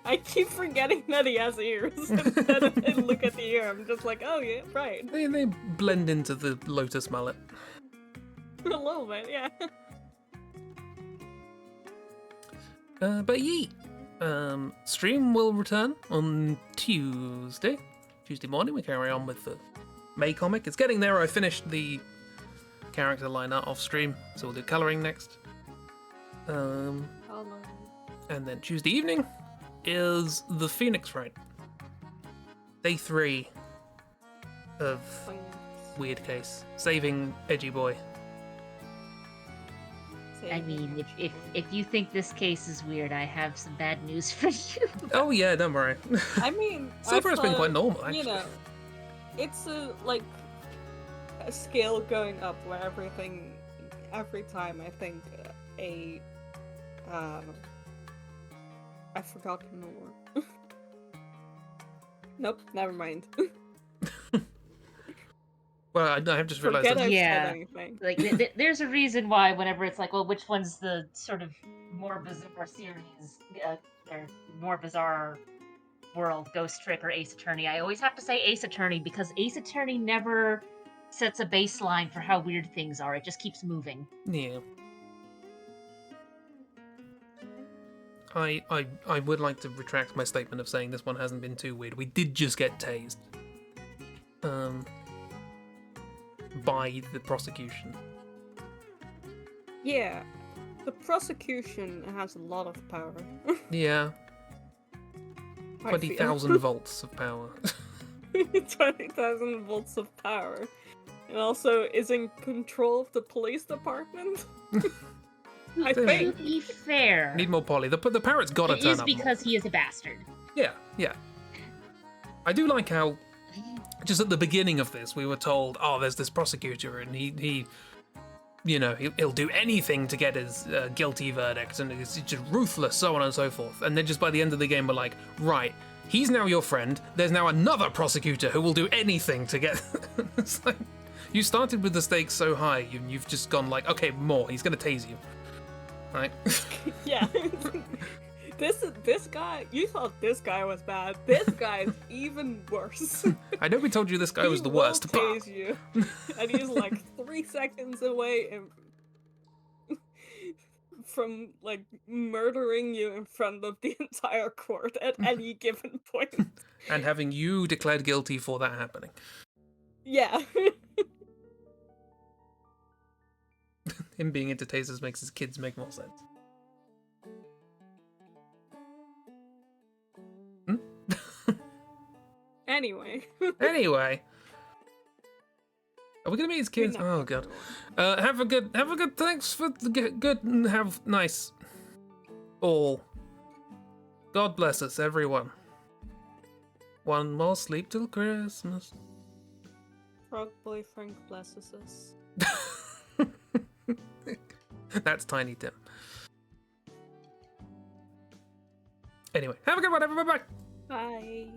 I keep forgetting that he has ears. And then I look at the ear, I'm just like, oh yeah, right. They blend into the lotus mullet. A little bit, yeah. But yeet. Stream will return on Tuesday. Tuesday morning, we carry on with the May comic. It's getting there. I finished the character line art off stream, so we'll do colouring next. And then Tuesday evening is the Phoenix Wright. Day 3 of Weird Case. Saving Edgy Boy. I mean, if you think this case is weird, I have some bad news for you. Oh yeah, don't worry. I mean, so far it's been quite normal, actually. You know, it's a scale going up where every time I think I've forgotten the word. Nope, never mind. Well, I have just realised Forget that... I've Yeah. said anything. Like, there's a reason why whenever it's like, well, which one's the sort of more bizarre series, or more bizarre world, Ghost Trick or Ace Attorney, I always have to say Ace Attorney because Ace Attorney never sets a baseline for how weird things are. It just keeps moving. Yeah. I would like to retract my statement of saying this one hasn't been too weird. We did just get tased. By the prosecution. Yeah, the prosecution has a lot of power. Yeah. I feel. 20,000 volts of power. 20,000 volts of power. And also is in control of the police department. I To think. be fair, Need more poly. The parrot's gotta it turn is up because he is a bastard. more. Yeah. I do like how just at the beginning of this we were told, oh, there's this prosecutor and he you know, he'll do anything to get his guilty verdict and he's just ruthless, so on and so forth. And then just by the end of the game we're like, right, he's now your friend, there's now another prosecutor who will do anything to get... It's like, you started with the stakes so high, you've just gone like, okay, more, he's gonna tase you. Right? Yeah. This guy, you thought this guy was bad. This guy is even worse. I know we told you this guy was the worst, He will but... tase you, and he's like 3 seconds away from like murdering you in front of the entire court at any given point. And having you declared guilty for that happening. Yeah. Him being into tasers makes his kids make more sense. Anyway. Anyway. Are we gonna meet his kids? Oh god. Have a good thanks for the good and have nice all. God bless us, everyone. One more sleep till Christmas. Frog Boy Frank blesses us. That's Tiny Tim. Anyway, have a good one, everybody. Bye. Bye.